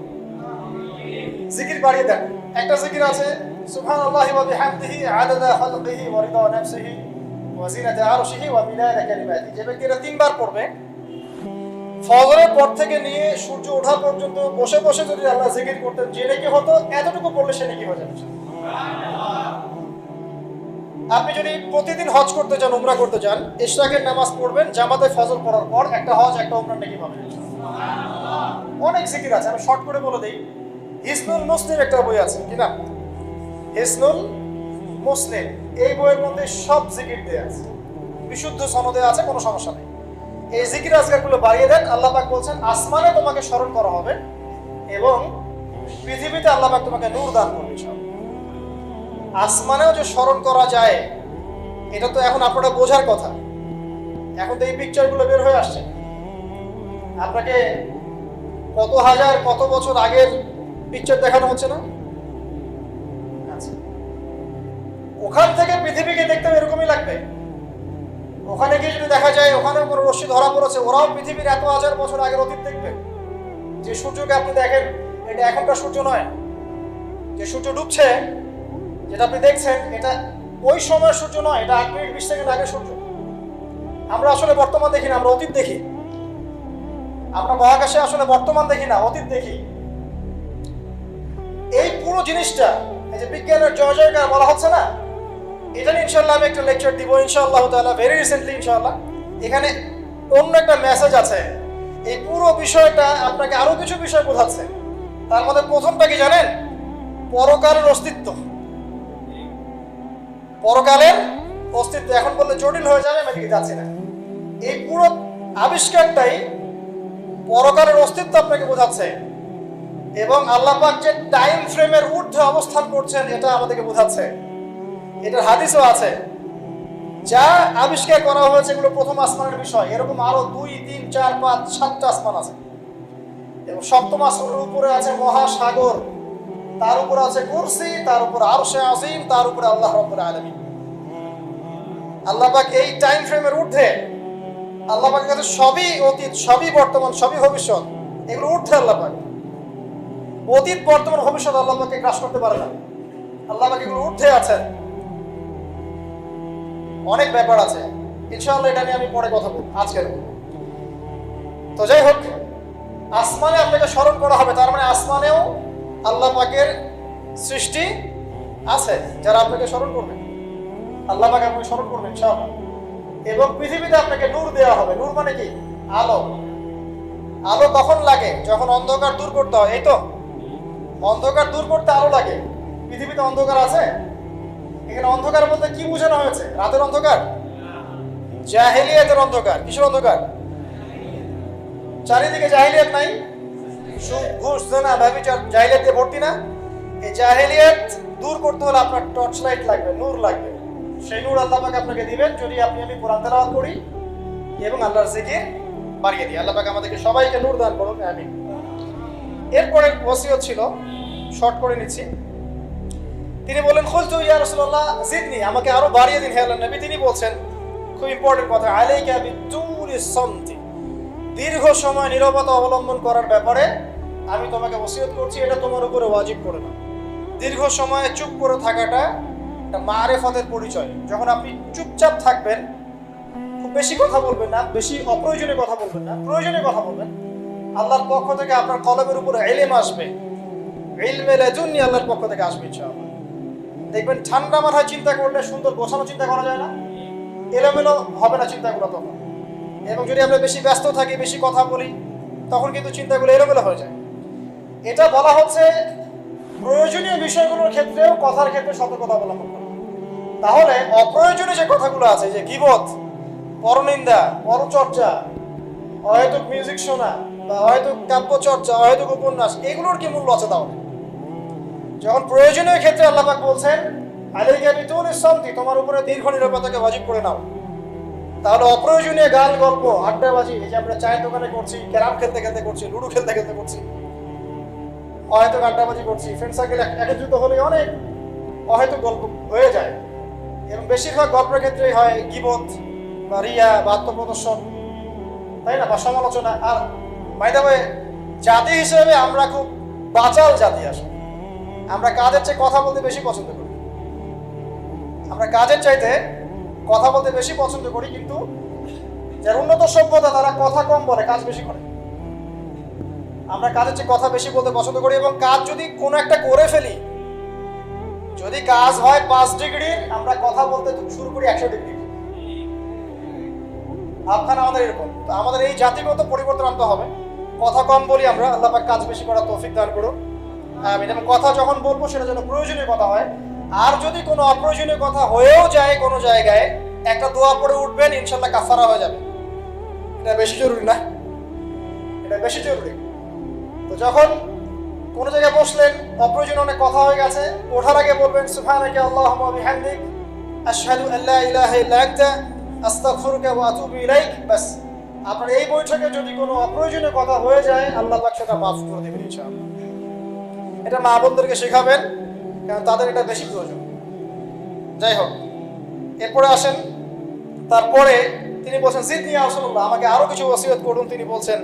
জিকির বাড়িয়ে দেন। একটা জিকির আছে, সুবহানাল্লাহি ওয়া বিহামদিহি আদাদা খালকিহি ওয়া রিদা নাফসিহি ওয়া জিনাতা আরশিহি ওয়া মিদাদা কালিমাতিহি। যে ব্যক্তি এটা 3 বার পড়বে, ফজরের পর থেকে নিয়ে সূর্য ওঠা পর্যন্ত বসে বসে যদি আল্লাহ জিকির করতেন, যে নেকি হতো, এতটুকু পড়লে সে নেকি হয়ে যাবে। আপনি যদি প্রতিদিন হজ করতে চান, উমরা করতে চান, ইশরাকের নামাজ পড়বেন, জামাতে ফজর পড়ার পর একটা হজ একটা উমরার নেকি পাবেন। অনেক জিকির আছে, আমি শর্ট করে বলে দিই। হিসনুল মুসলিম একটা বই আছে, কি নাম? হিসনুল মুসলিম। এই বইয়ের মধ্যে সব জিকির দেয়া আছে, বিশুদ্ধ সনদে আছে, কোনো সমস্যা নেই। এই জিকির আজকারগুলো বাড়িয়ে দেন। আল্লাহ পাক বলছেন আসমানে তোমাকে স্মরণ করা হবে এবং পৃথিবীতে আল্লাহ পাক তোমাকে নূর দান করবে। আসমানেও যে স্মরণ করা যায়, এটা তো এখন আপনারা বোঝার কথা। এখন তো এই পিকচারগুলো বের হয়ে আসছে, আপনাকে কত হাজার কত বছর আগের পিকচার দেখানো হচ্ছে না? আচ্ছা, ওখান থেকে পৃথিবীকে দেখতে এরকমই লাগবে। ওখানে গিয়ে যদি দেখা যায় ওখানে কোনো রশ্মি ধরা পড়েছে, ওরাও পৃথিবীর এত হাজার বছর আগের অতীত দেখবে। যে সূর্যকে আপনি দেখেন, এটা এখনকার সূর্য নয়। যে সূর্য ডুবছে, যেটা আপনি দেখছেন, এটা ওই সময়ের সূর্য নয়, এটা 8 মিনিট 20 সেকেন্ড আগের সূর্য। আমরা আসলে বর্তমান দেখি না, আমরা অতীত দেখি। আমরা মহাকাশে আসলে বর্তমান দেখি না, অতীত দেখি। এই পুরো জিনিসটা, এই যে বিজ্ঞানের জয় জয়কার বলা হচ্ছে না, এটা নিয়ে ইনশাআল্লাহ আমি একটা লেকচার দিব ইনশাআল্লাহ তাআলা, ভেরি রিসেন্টলি ইনশাআল্লাহ। এখানে অন্য একটা মেসেজ আছে। এই পুরো বিষয়টা আপনাকে আরো কিছু বিষয় বোঝাচ্ছে। তার মধ্যে প্রথমটা কি জানেন? পরকালের অস্তিত্ব। পরকালের অস্তিত্ব এখন বললে জটিল হয়ে যাবে, আমি এদিকে যাচ্ছি না। এই পুরো আবিষ্কারটাই পরকালের অস্তিত্ব আপনাকে বোঝাচ্ছে এবং আল্লাহ পাক যে টাইম ফ্রেমের ঊর্ধ্বে অবস্থান করছেন এটা আমাদেরকে বোঝাচ্ছে। এটার হাদিসও আছে। যা আবিষ্কার করা হয়েছে এগুলো প্রথম আসমানের বিষয়, এরকম আরো 2, 3, 4, 5, 7টা আসমান আছে। এবং সপ্তম আসমানের উপরে আছে মহাসাগর, তার উপরে আছে কুরসি, তার উপরে আরশে আজিম, তার উপরে আল্লাহ রাব্বুল আলামিন। আল্লাহ পাক এই টাইম ফ্রেমের ঊর্ধ্বে, আল্লাহ পাকের কাছে সবই অতীত, সবই বর্তমান, সবই ভবিষ্যৎ, এগুলো ঊর্ধ্বে আল্লাহ পাক। অতীত, বর্তমান, ভবিষ্যৎ আল্লাহ পাককে গ্রাস করতে পারে না। আল্লাহ পাক এগুলো ঊর্ধ্বে আছেন। অনেক ব্যাপার আছে, ইনশাআল্লাহ এটা নিয়ে আমি পরে কথা বলবো, আজকে না। তো যাই হোক, আসমানে আপনাকে স্মরণ করা হবে, তার মানে আসমানেও আল্লাহ পাকের সৃষ্টি আছে যারা আপনাকে স্মরণ করবে। আল্লাহ পাক আপনাকে স্মরণ করবেন ইনশাআল্লাহ। এবং পৃথিবীতে আপনাকে নূর দেওয়া হবে। নূর মানে কি? আলো। আলো তখন লাগে যখন অন্ধকার দূর করতে হয়, এই তো। অন্ধকার দূর করতে আলো লাগে। পৃথিবীতে অন্ধকার আছে? এখানে অন্ধকার বলতে কি বোঝানো হয়েছে? রাতের অন্ধকার? জাহেলিয়াতের অন্ধকার। কিসের অন্ধকার? চারিদিকে জাহেলিয়াত নাই? ঘুষ, জেনা, ব্যভিচার জাহেলিয়াত দিয়ে ভর্তি না? এই জাহেলিয়াত দূর করতে হলে আপনার টর্চ লাইট লাগবে, নূর লাগবে। সেই নূর আল্লাহ পাক আপনাকে দিবেন যদি আপনি আমি কোরআন তেলাওয়াত করি এবং আল্লাহর জিকির বাড়িয়ে দিই। আল্লাহ পাক আমাদেরকে সবাইকে নূর দান করুন, আমিন। এরপরে ওসিয়ত ছিল, শর্ট করে নিচ্ছি। তিনি বলেন, খুলতু ইয়া রাসূলুল্লাহ জিদনি, আমাকে আরো বাড়িয়ে দিন হে আল্লাহর নবী। তিনি বলছেন খুব ইম্পর্টেন্ট কথা, আলাইকা বিতুলিস সামতি, দীর্ঘ সময় নীরবতা অবলম্বন করার ব্যাপারে আমি তোমাকে ওসিয়ত করছি, এটা তোমার উপরে ওয়াজিব করে না। দীর্ঘ সময় চুপ করে থাকাটা একটা মারেফতের পরিচয়। যখন আপনি চুপচাপ থাকবেন, খুব বেশি কথা বলবেন না, বেশি অপ্রয়োজনীয় কথা বলবেন না, প্রয়োজনীয় কথা বলবেন, আল্লাহর পক্ষ থেকে আপনার কলমের উপরে ইলম আসবে। ইলমে লাদুন্নি আল্লাহর পক্ষ থেকে আসবে ইনশাআল্লাহ। দেখবেন ঠান্ডা মাথায় চিন্তা করলে সুন্দর গোছানো চিন্তা করা যায় না, এলোমেলো হবে না চিন্তাগুলো তখন। এবং যদি আমরা বেশি ব্যস্ত থাকি, বেশি কথা বলি, তখন কিন্তু চিন্তাগুলো এলোমেলো হয়ে যায়। এটা বলা হচ্ছে প্রয়োজনীয় বিষয়গুলোর ক্ষেত্রেও কথার ক্ষেত্রে সতর্কতা অবলম্বন করা। তাহলে অপ্রয়োজনীয় যে কথাগুলো আছে, যে গীবত, পরনিন্দা, পরচর্চা, অহেতুক মিউজিক শোনা বা অহেতুক কাব্য চর্চা, অহেতুক উপন্যাস, এগুলোর কি মূল্য আছে? তাহলে যখন প্রয়োজনীয় ক্ষেত্রে আল্লাহ পাক বলছেন আলাইকা বিতুলিস সামতি, তোমার উপরে দীর্ঘ নীরবতাকে ওয়াজিব করে নাও, তাহলে অপ্রয়োজনীয় গান, গল্প, আড্ডাবাজি, এই যে আমরা চায়ের দোকানে করছি, ক্যারাম খেলতে খেলতে করছি, লুডো খেলতে খেলতে করছি, অহেতুক আড্ডাবাজি করছি, ফ্রেন্ড সার্কেল একত্রিত হলে অনেক অহেতুক গল্প হয়ে যায়। এবং বেশিরভাগ গল্পের ক্ষেত্রেই হয় গীবত বা রিয়া বা আত্মপ্রদর্শন, তাই না, বা সমালোচনা। আর বাই দ্য ওয়ে, জাতি হিসেবে আমরা খুব বাচাল জাতি। আসলে আমরা কাজের চেয়ে কথা বলতে বেশি পছন্দ করি। আমরা কাজের চাইতে কথা বলতে বেশি পছন্দ করি, কিন্তু যারা উন্নত সভ্যতা তারা কথা কম বলে, কাজ বেশি করে। আমরা কাজের চেয়ে কথা বেশি বলতে পছন্দ করি। এবং কাজ যদি কোনো একটা করে ফেলি, যদি কাজ হয় 5 ডিগ্রি, আমরা কথা বলতে শুরু করি 100 ডিগ্রি। আপনারা আমাদের এরকম। তো আমাদের এই জাতিগত পরিবর্তন আনতে হবে। কথা কম বলি আমরা, আল্লাহ পাক কাজ বেশি করার তৌফিক দান করুন, আমিন। এবং কথা যখন বলবো সেটা যেন প্রয়োজনীয় কথা হয়। আর যদি কোনো অপ্রয়োজনীয় কথা হয়েও যায় কোনো জায়গায়, একটা দোয়া পড়ে উঠবেন, ইনশাআল্লাহ কাফারা হয়ে যাবে। এটা বেশি জরুরি না? এটা বেশি জরুরি। তো যখন কোনো জায়গায় বসলেন, অপ্রয়োজনীয় অনেক কথা হয়ে গেছে, ওঠার আগে বলবেন সুবহানাকা আল্লাহুম্মা ওয়া বিহামদিক আশহাদু আল্লা ইলাহা ইল্লা আনতা আস্তাগফিরুকা ওয়া আতুবু ইলাইক। বাস, আপনার এই বৈঠকে যদি কোনো অপ্রয়োজনীয় কথা হয়ে যায়, আল্লাহ পাক সেটা মাফ করে দেবেন ইনশাআল্লাহ। এটা মা বোনদেরকে শেখাবেন, কারণ তাদের এটা বেশি প্রয়োজন। যাই হোক, এরপরে আসেন। তারপরে তিনি বলছেন জিদনি ইয়া রাসূলুল্লাহ, আমাকে আরো কিছু ওসিয়ত করুন। তিনি বলছেন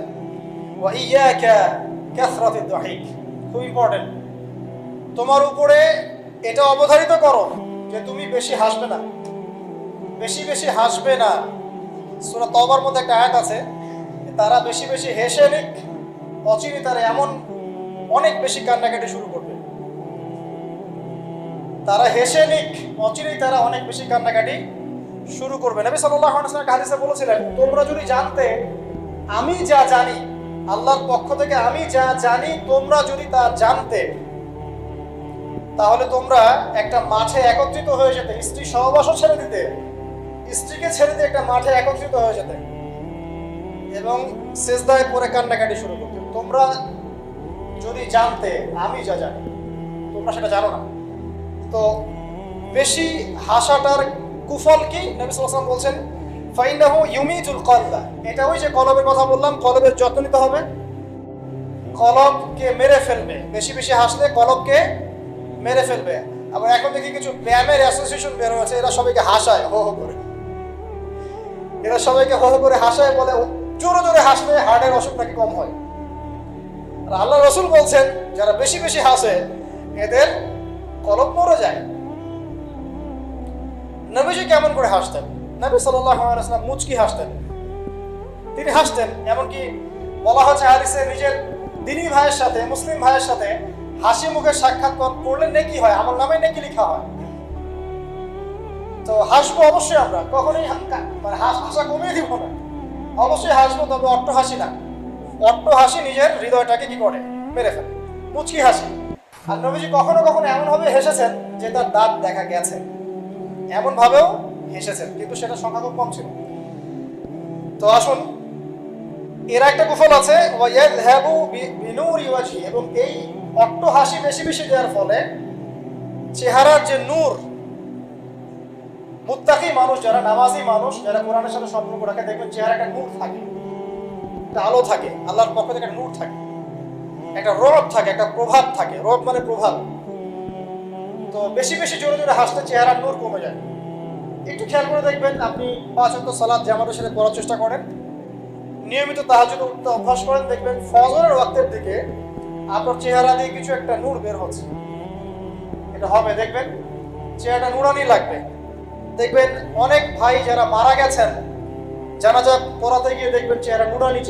ওয়া ইয়াকা কাসরাতিদ দাহিক, খুব ইম্পর্টেন্ট। তোমার উপরে এটা অবধারিত করো যে তুমি বেশি হাসবে না, বেশি বেশি হাসবে না। সূরা তওবার মধ্যে একটা আয়াত আছে, তারা বেশি বেশি হেসে নিক, অচিরে তারা এমন অনেক বেশি কান্নাকাটি শুরু করবে। তারা হেসে নিক, অচিরেই তারা অনেক বেশি কান্নাকাটি শুরু করবে। নবী সাল্লাল্লাহু আলাইহি ওয়াসাল্লাম হাদিসে বলেছিলেন, তোমরা যদি জানতে আমি যা জানি, আল্লাহর পক্ষ থেকে আমি যা জানি, তোমরা যদি তা জানতে, তাহলে তোমরা একটা মাঠে একত্রিত হয়ে যেতে, স্ত্রী সহবাসও ছেড়ে দিতে, স্ত্রীকে ছেড়ে দিয়ে একটা মাঠে একত্রিত হয়ে যেতে এবং সিজদায় পড়ে কান্নাকাটি শুরু করতে। তোমরা যদি জানতে আমি যা জানি, তোমরা সেটা জানো না। তো বেশি হাসাটার কুফল কি? নবী সাল্লাল্লাহু আলাইহি ওয়াসাল্লাম বলছেন ফাইন্নাহু ইউমিতুল কলবা, এটা ওই যে কলবের কথা বললাম, কলবের যত্ন নিতে হবে, কলবকে মেরে ফেলবে। বেশি বেশি হাসলে কলবকে মেরে ফেলবে। আবার এখন দেখি কিছু ব্যায়ামের অ্যাসোসিয়েশন বের হয়েছে, এরা সবাইকে হাসায় হো হো করে, এরা সবাইকে হো হো করে হাসায়, বলে জোরে জোরে হাসলে হার্টের অসুখ নাকি কম হয়। আর আল্লাহ রাসূল বলছেন যারা বেশি বেশি হাসে এদের কলব মরে যায়। নবীজি কেমন করে হাসতেন? নবী সাল্লাল্লাহু আলাইহি ওয়াসাল্লাম মুচকি হাসতেন, তিনি হাসতেন। এমনকি বলা হচ্ছে হাদিসে নিজের দিনী ভাইয়ের সাথে, মুসলিম ভাইয়ের সাথে হাসি মুখে সাক্ষাৎ করলে নেকি হয়, আমার নামে নেকি লেখা হয়। তো হাসবো অবশ্যই, আমরা কখনোই মানে হাসা কমিয়ে দিব না, অবশ্যই হাসবো, তবে অট্ট হাসি না। অট্ট হাসি নিজের হৃদয়টাকে কি করে? মেরে ফেলে, মুচকি হাসি। আর নবীজি কখনো কখনো এমন ভাবে হেসেছেন যে তার দাঁত দেখা গেছে, এমন ভাবেও হেসেছেন, কিন্তু সেটা সংখ্যা খুব কম ছিল। তো আসুন, এর একটা কুফল আছে, ওয়ায়াযহাবু বিনূরি ওয়াজহি, এবং এই অট্ট হাসি বেশি বেশি দেওয়ার ফলে চেহারার যে নূর, মুত্তাকি মানুষ যারা, নামাজি মানুষ যারা, কোরআনের সাথে সম্পর্ক রাখে, দেখবেন চেহারা একটা নূর থাকে, একটা আলো থাকে, আল্লাহর পক্ষ থেকে একটা নূর থাকে, একটা রব থাকে, একটা প্রভাব থাকে। রব মানে প্রভাব। তো বেশি বেশি জোরে জোরে হাসতে চেহারার নূর কমে যায়। একটু খেয়াল করে দেখবেন, আপনি 5 ওয়াক্ত সালাত জামাতের সাথে পড়ার চেষ্টা করেন, নিয়মিত তাহাজ্জুদ উঠতে অভ্যাস করেন, দেখবেন ফজরের ওয়াক্তের দিকে আপনার চেহারা দিয়ে কিছু একটা নূর বের হচ্ছে। এটা হবে, দেখবেন চেহারাটা নূরানি লাগবে। দেখবেন অনেক ভাই যারা মারা গেছেন, জানাজা পড়াতে গিয়ে দেখবেন চেহারা নূরানি,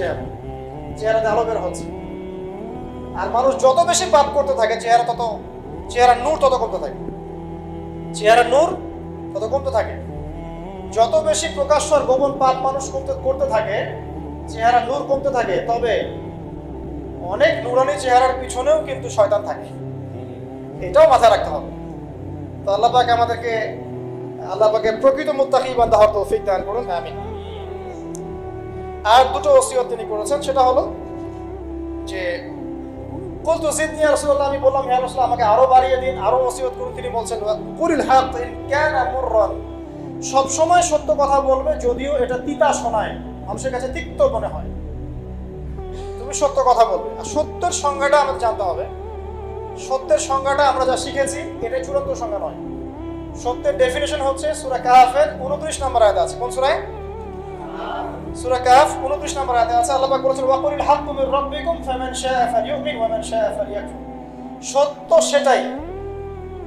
চেহারাতে আলো বের হচ্ছে। আর মানুষ যত বেশি পাপ করতে থাকে, চেহারার নূর তত কমতে থাকে, চেহারার নূর তত কমতে থাকে। যত বেশি প্রকাশ্য আর গোপন পাপ মানুষ করতে থাকে, চেহারার নূর কমতে থাকে। তবে অনেক নূরানি চেহারার পিছনেও কিন্তু শয়তান থাকে, এটাও মাথায় রাখতে হবে। তো আল্লাহ পাকে প্রকৃত মুত্তাকি বান্দা হওয়ার তৌফিক দান করুন, আমিন। আর দুটো ওসিয়ত তিনি করেছেন, সেটা হলো যে কুলতু জিদনি ইয়া রাসূলুল্লাহ, আমি বললাম ইয়া রাসূলুল্লাহ আমাকে আরো বাড়িয়ে দিন, আরো ওসিয়ত করুন। তিনি বলছেন কুলিল হাক ইন কানা মুররান, সব সময় সত্য কথা বলবে যদিও এটা তিতা শোনায়, মানুষের কাছে তিক্ত মনে হয়, তুমি সত্য কথা বলবে। আর সত্যের সংজ্ঞাটা আমাদের জানতে হবে। সত্যের সংজ্ঞাটা আমরা যা শিখেছি এটাই চূড়ান্ত সংজ্ঞা নয়। সত্যের ডেফিনিশন হচ্ছে সূরা কাহফের 29 নম্বর আয়াতে আছে। কোন সূরায়? সূরা কাহফ 29 নম্বর আয়াতে আছে। আল্লাহ পাক বলেছেন ওয়াকুলিল হাক্কু মির রাব্বিকুম ফামান শাআ ফালইউমিন ওয়া মান শাআ ফালইয়াকফুর। সত্য সেটাই,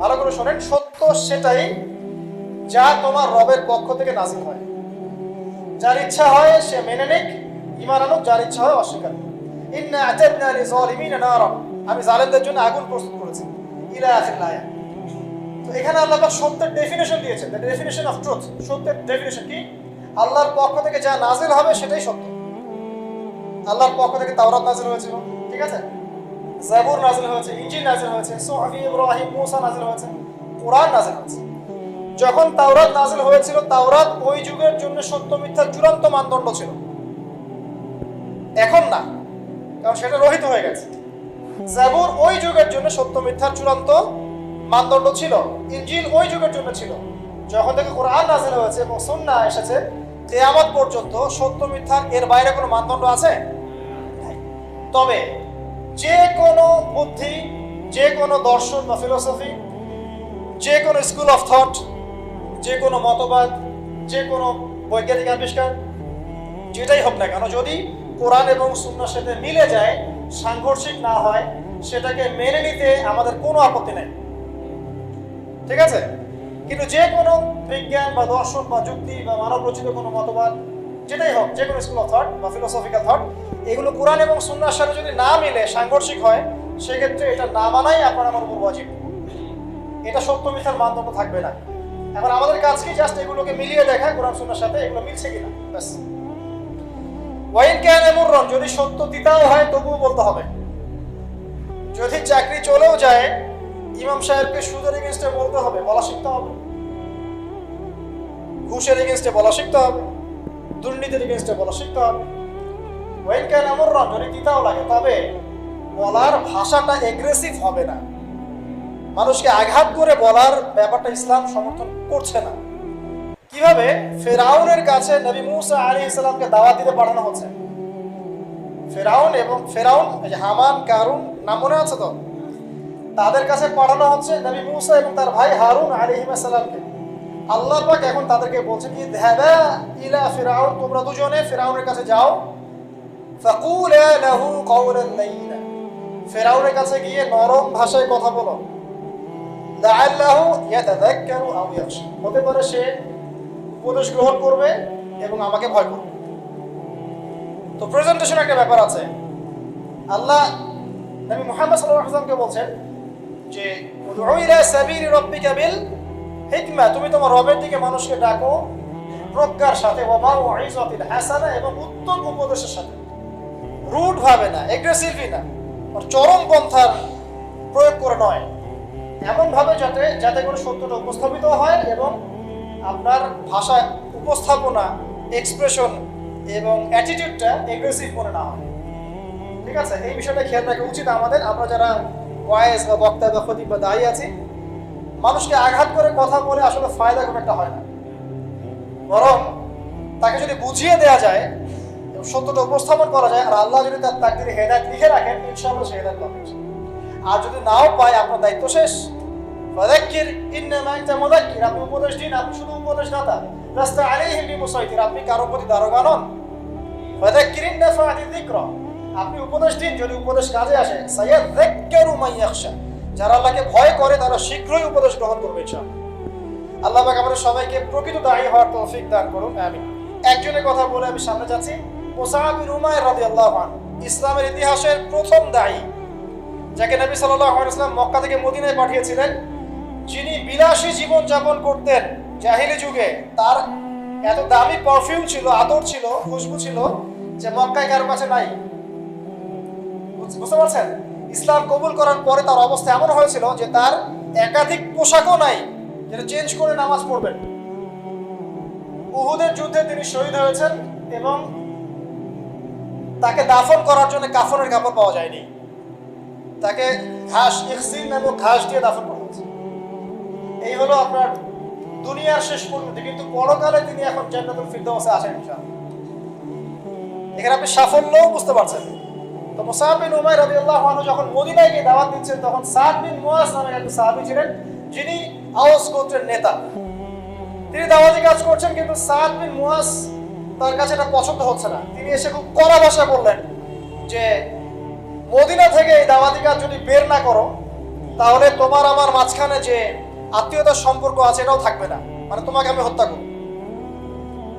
ভালো করে শুনেন, সত্য সেটাই যা তোমার রবের পক্ষ থেকে নাযিল হয়। যার ইচ্ছা হয় সে মেনে নিক, ঈমান আনুক, যার ইচ্ছা হয় অস্বীকার করুক। ইন্না আতাদনা লিযালিমিনা নারা, আমি জালেমদের জন্য আগুন প্রস্তুত করেছি, ইলা আখির আয়াত। তো এখানে আল্লাহ পাক সত্যের ডেফিনিশন দিয়েছেন, দ্য ডেফিনিশন অফ ট্রুথ। সত্যের ডেফিনিশন কি? আল্লাহর পক্ষ থেকে যা নাজিল হবে সেটাই সত্য। আল্লাহর পক্ষ থেকে তাওরাত নাজিল হয়েছিল, ঠিক আছে, জাবুর নাজিল হয়েছে, ইনজিল নাজিল হয়েছে, সুহফি ইব্রাহিম মুসা নাজিল হয়েছে, কোরআন নাজিল হয়েছে। যখন তাওরাত নাজিল হয়েছিল, তাওরাত ওই যুগের জন্য সত্য মিথ্যার চূড়ান্ত মানদণ্ড ছিল, এখন না, কারণ সেটা রহিত হয়ে গেছে। জাবুর ওই যুগের জন্য সত্য মিথ্যার চূড়ান্ত মানদণ্ড ছিল, ইনজিল ওই যুগের জন্য ছিল। যখন থেকে কোরআন নাজিল হয়েছে এবং সুন্নাহ এসেছে, কিয়ামত পর্যন্ত সত্য মিথ্যার এর বাইরে কোনো মানদণ্ড আছে? তবে যে কোনো বুদ্ধি, যে কোনো দর্শন বা ফিলোসফি, যে কোনো স্কুল অফ থট, যে কোনো মতবাদ, যে কোনো বৈজ্ঞানিক আবিষ্কার, যেটাই হোক না কেন, যদি কোরআন এবং সুন্নাহর সাথে মিলে যায়, সাংঘর্ষিক না হয়, সেটাকে মেনে নিতে আমাদের কোনো আপত্তি নেই, ঠিক আছে। কিন্তু যে কোনো বিজ্ঞান বা দর্শন বা যুক্তি বা মানব রচিত কোনো মতবাদ, যেটাই হোক, যে কোনো স্কুল অফ থট বা ফিলোসফিক্যাল থট, এগুলো কোরআন এবং সুন্নাহর সাথে যদি না মিলে, সাংঘর্ষিক হয়, সেক্ষেত্রে এটা না মানাই আপনার আমার উপর ওয়াজিব। এটা সত্য মিথ্যার মানদণ্ড থাকবে না। এখন আমাদের কাজ কি? জাস্ট এগুলোকে মিলিয়ে দেখা কোরআন সুন্নাহর সাথে, এগুলো মিলছে কিনা, ব্যাস। ওয়াইন কানা মুররান, যদি সত্য তিতাও হয় তবুও বলতে হবে। যদি চাকরি চলেও যায়, ইমাম সাহেবকে সুদের এগেইনস্টে বলতে হবে, বলা শিখতে হবে। ঘুষের এগেইনস্টে বলা শিখতে হবে, দুর্নীতির এগেইনস্টে বলা শিখতে হবে। ওয়াইন কানা মুররান, যদি তিতাও লাগে, তবে বলার ভাষাটা এগ্রেসিভ হবে না, মানুষকে আঘাত করে বলার ব্যাপারটা ইসলাম সমর্থন করছে না। কিভাবে ফেরাউনের কাছে নবী মুসা আলাইহিস সালামকে দাওয়াত দিতে পাঠানো হচ্ছে। ফেরাউন এই যে হামান, কারুন নাম মনে আছে তো, তাদের কাছে পাঠানো হচ্ছে নবী মুসা এবং তার ভাই হারুন আলাইহিস সালামকে। আল্লাহ পাক এখন তাদেরকে বলছেন কি, যাবা ইলা ফিরাউন, তোমরা দুজনে ফিরাউনের কাছে যাও, ফাকুলা লাহু কাওলান লাইয়িনা, ফিরাউনের কাছে গিয়ে নরম ভাষায় কথা বলো, লাআল্লাহু ইয়াতাযাক্কারু আও ইয়াখশা, হতে পারে সে উপদেশ গ্রহণ করবে এবং আমাকে ভয় করবে। তো প্রেজেন্টেশন একটা ব্যাপার আছে। আল্লাহ নবী মুহাম্মদ সাল্লাল্লাহু আলাইহি ওয়াসাল্লামকে বলছেন যে উদউ ইলা সাবিলি রাব্বিকা বিল হিকমা, তুমি তোমার রবের দিকে মানুষকে ডাকো প্রজ্ঞার সাথে, ওয়া মাউইযাতিল হাসানা, এবং উত্তম উপদেশের সাথে, রুড ভাবে না, এগ্রেসিভলি না, আর চরম পন্থার প্রয়োগ করে নয়, এমন ভাবে যাতে করে সত্যটা উপস্থাপিত হয় এবং আপনার ভাষা উপস্থাপনা, এক্সপ্রেশন এবং অ্যাটিটিউডটা এগ্রেসিভ মনে না হয়। ঠিক আছে, এই বিষয়টা খেয়াল রাখা উচিত আমাদের। আমরা যারা ওয়াইজ বা বক্তা বা খতিব বা দায়ী আছি, মানুষকে আঘাত করে কথা বলে আসলে ফায়দা খুব একটা হয় না। বরং তাকে যদি বুঝিয়ে দেওয়া যায় এবং সত্যটা উপস্থাপন করা যায়, আর আল্লাহ যদি তার তাকদীরে হেদায়েত লিখে রাখেন, ইনশাআল্লাহ সে হেদায়েত পাবে। আর যদি নাও পায়, আপনার দায়িত্ব শেষ। ফাযাক্কির ইন্নামা আনতা মুযাক্কির, আপনি উপদেশ দিন, আপনি শুধু উপদেশদাতা। লাস্তা আলাইহিম বিমুসাইতির, আপনি কারোর প্রতি দারোগা নন। ফাযাক্কির ইন নাফাআতি যিকরা, আপনি উপদেশ দিন যদি উপদেশ কাজে আসে। সায়াযাক্কারু মান ইয়াখশা, যারা আল্লাহকে ভয় করে তারা শীঘ্রই উপদেশ গ্রহণ করবে ইনশাআল্লাহ। আল্লাহ পাক আমাদের সবাইকে প্রকৃত দায়ী হওয়ার তৌফিক দান করুন, আমিন। একজনের কথা বলে আমি সামনে যাচ্ছি। মুসআব বিন উমাইর রাদিয়াল্লাহু আনহু, ইসলামের ইতিহাসের প্রথম দায়ী, যাকে নবী সাল্লাল্লাহু আলাইহি ওয়াসাল্লাম মক্কা থেকে মদিনায় পাঠিয়েছিলেন, যিনি বিলাসী জীবন যাপন করতেন জাহিলি যুগে। তার এত দামি পারফিউম ছিল, আতর ছিল, খুশবু ছিল, যে মক্কায় কারো কাছে নাই। বুঝতে পারছেন? ইসলাম কবুল করার পরে তার অবস্থা এমন হয়েছিল যে তার একাধিক পোশাকও নাই যেটা চেঞ্জ করে নামাজ পড়বেন। উহুদের যুদ্ধে তিনি শহীদ হয়েছেন এবং তাকে দাফন করার জন্য কাফনের কাপড় পাওয়া যায়নি। তাকে ঘাস, ইখসিন নামক ঘাস দিয়ে দাফন করা হয়েছে। এই হলো আপনার দুনিয়ার শেষ পরিণতি। কিন্তু পরকালে তিনি এখন জান্নাতুল ফিরদাউসে আছেন ইনশাআল্লাহ। এখানে আপনি সাফল্যও বুঝতে পারছেন। তো মুসআব বিন উমাইর রাদিয়াল্লাহু আনহু যখন মদিনায় গিয়ে দাওয়াত দিচ্ছেন, তখন সাদ বিন মুআজ নামে একজন সাহাবী ছিলেন, যিনি আওস গোত্রের নেতা। তিনি দাওয়াতি কাজ করছেন, কিন্তু সাদ বিন মুআজ তার কাছে এটা পছন্দ হচ্ছে না। তিনি এসে খুব কড়া ভাষায় বললেন যে মদিনা থেকে এই দাওয়াতি কাজ যদি বের না করো, তাহলে তোমার আমার মাঝখানে যে আত্মীয়তার সম্পর্ক আছে এটাও থাকবে না, মানে তোমাকে আমি হত্যা করব।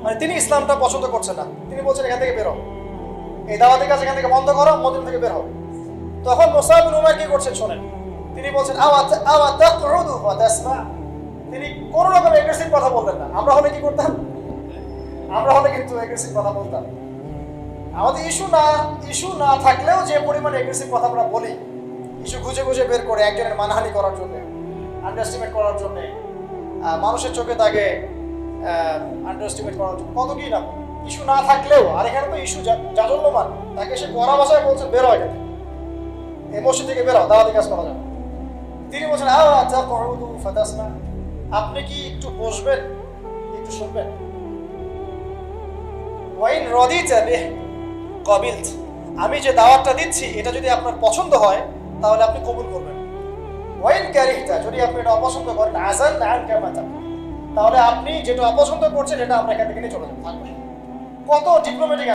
মানে তিনি ইসলামটা পছন্দ করছেন না। তিনি বলছেন এখান থেকে বের হও, এই দাওয়াতি কাজ এখান থেকে বন্ধ করো, মদিনা থেকে বের হও। তখন মুসআব বিন উমাইর কি করছেন শোনেন। তিনি বলছেন আওয়া তাকউদু ওয়া তাসমা। তিনি কোন রকম এগ্রেসিভ কথা বলতেন না। আমরা হলে কি করতাম? আমরা হলে কিন্তু এগ্রেসিভ কথা বলতাম। আমাদের ইস্যু না থাকলেও যে পরিমাণে এগ্রেসিভ কথা আমরা বলি, ইস্যু খুঁজে খুঁজে বের করে একজনের মানহানি করার জন্য, আন্ডারস্টিমেট করার জন্য, মানুষের চোখে তাকে আন্ডারস্টিমেট করার জন্য, কত কি না ইস্যু না থাকলেও। আর এখানে তো ইস্যু জাজল্যমান, তাকে সে কড়া ভাষায় বলছে বের হয়, এই মসজিদ থেকে বের হও, দাওয়াতি কাজ করা যাবে। তিনি বলছেন আপনি কি একটু বসবেন, একটু শুনবেন। ওয়াইন রাদিতা বিহি ক্বাবিলত, আমি যে দাওয়াতটা দিচ্ছি এটা যদি আপনার পছন্দ হয় তাহলে আপনি কবুল করবেন। ওয়াইন কারিহতা, যদি আপনি এটা অপছন্দ করেন, আযালনা আনকা মা তাক, তাহলে আপনি যেটা অপছন্দ করছেন এটা আমরা এখান থেকে নিয়ে চলে যাব। কত ডিপ্লোম্যাটিক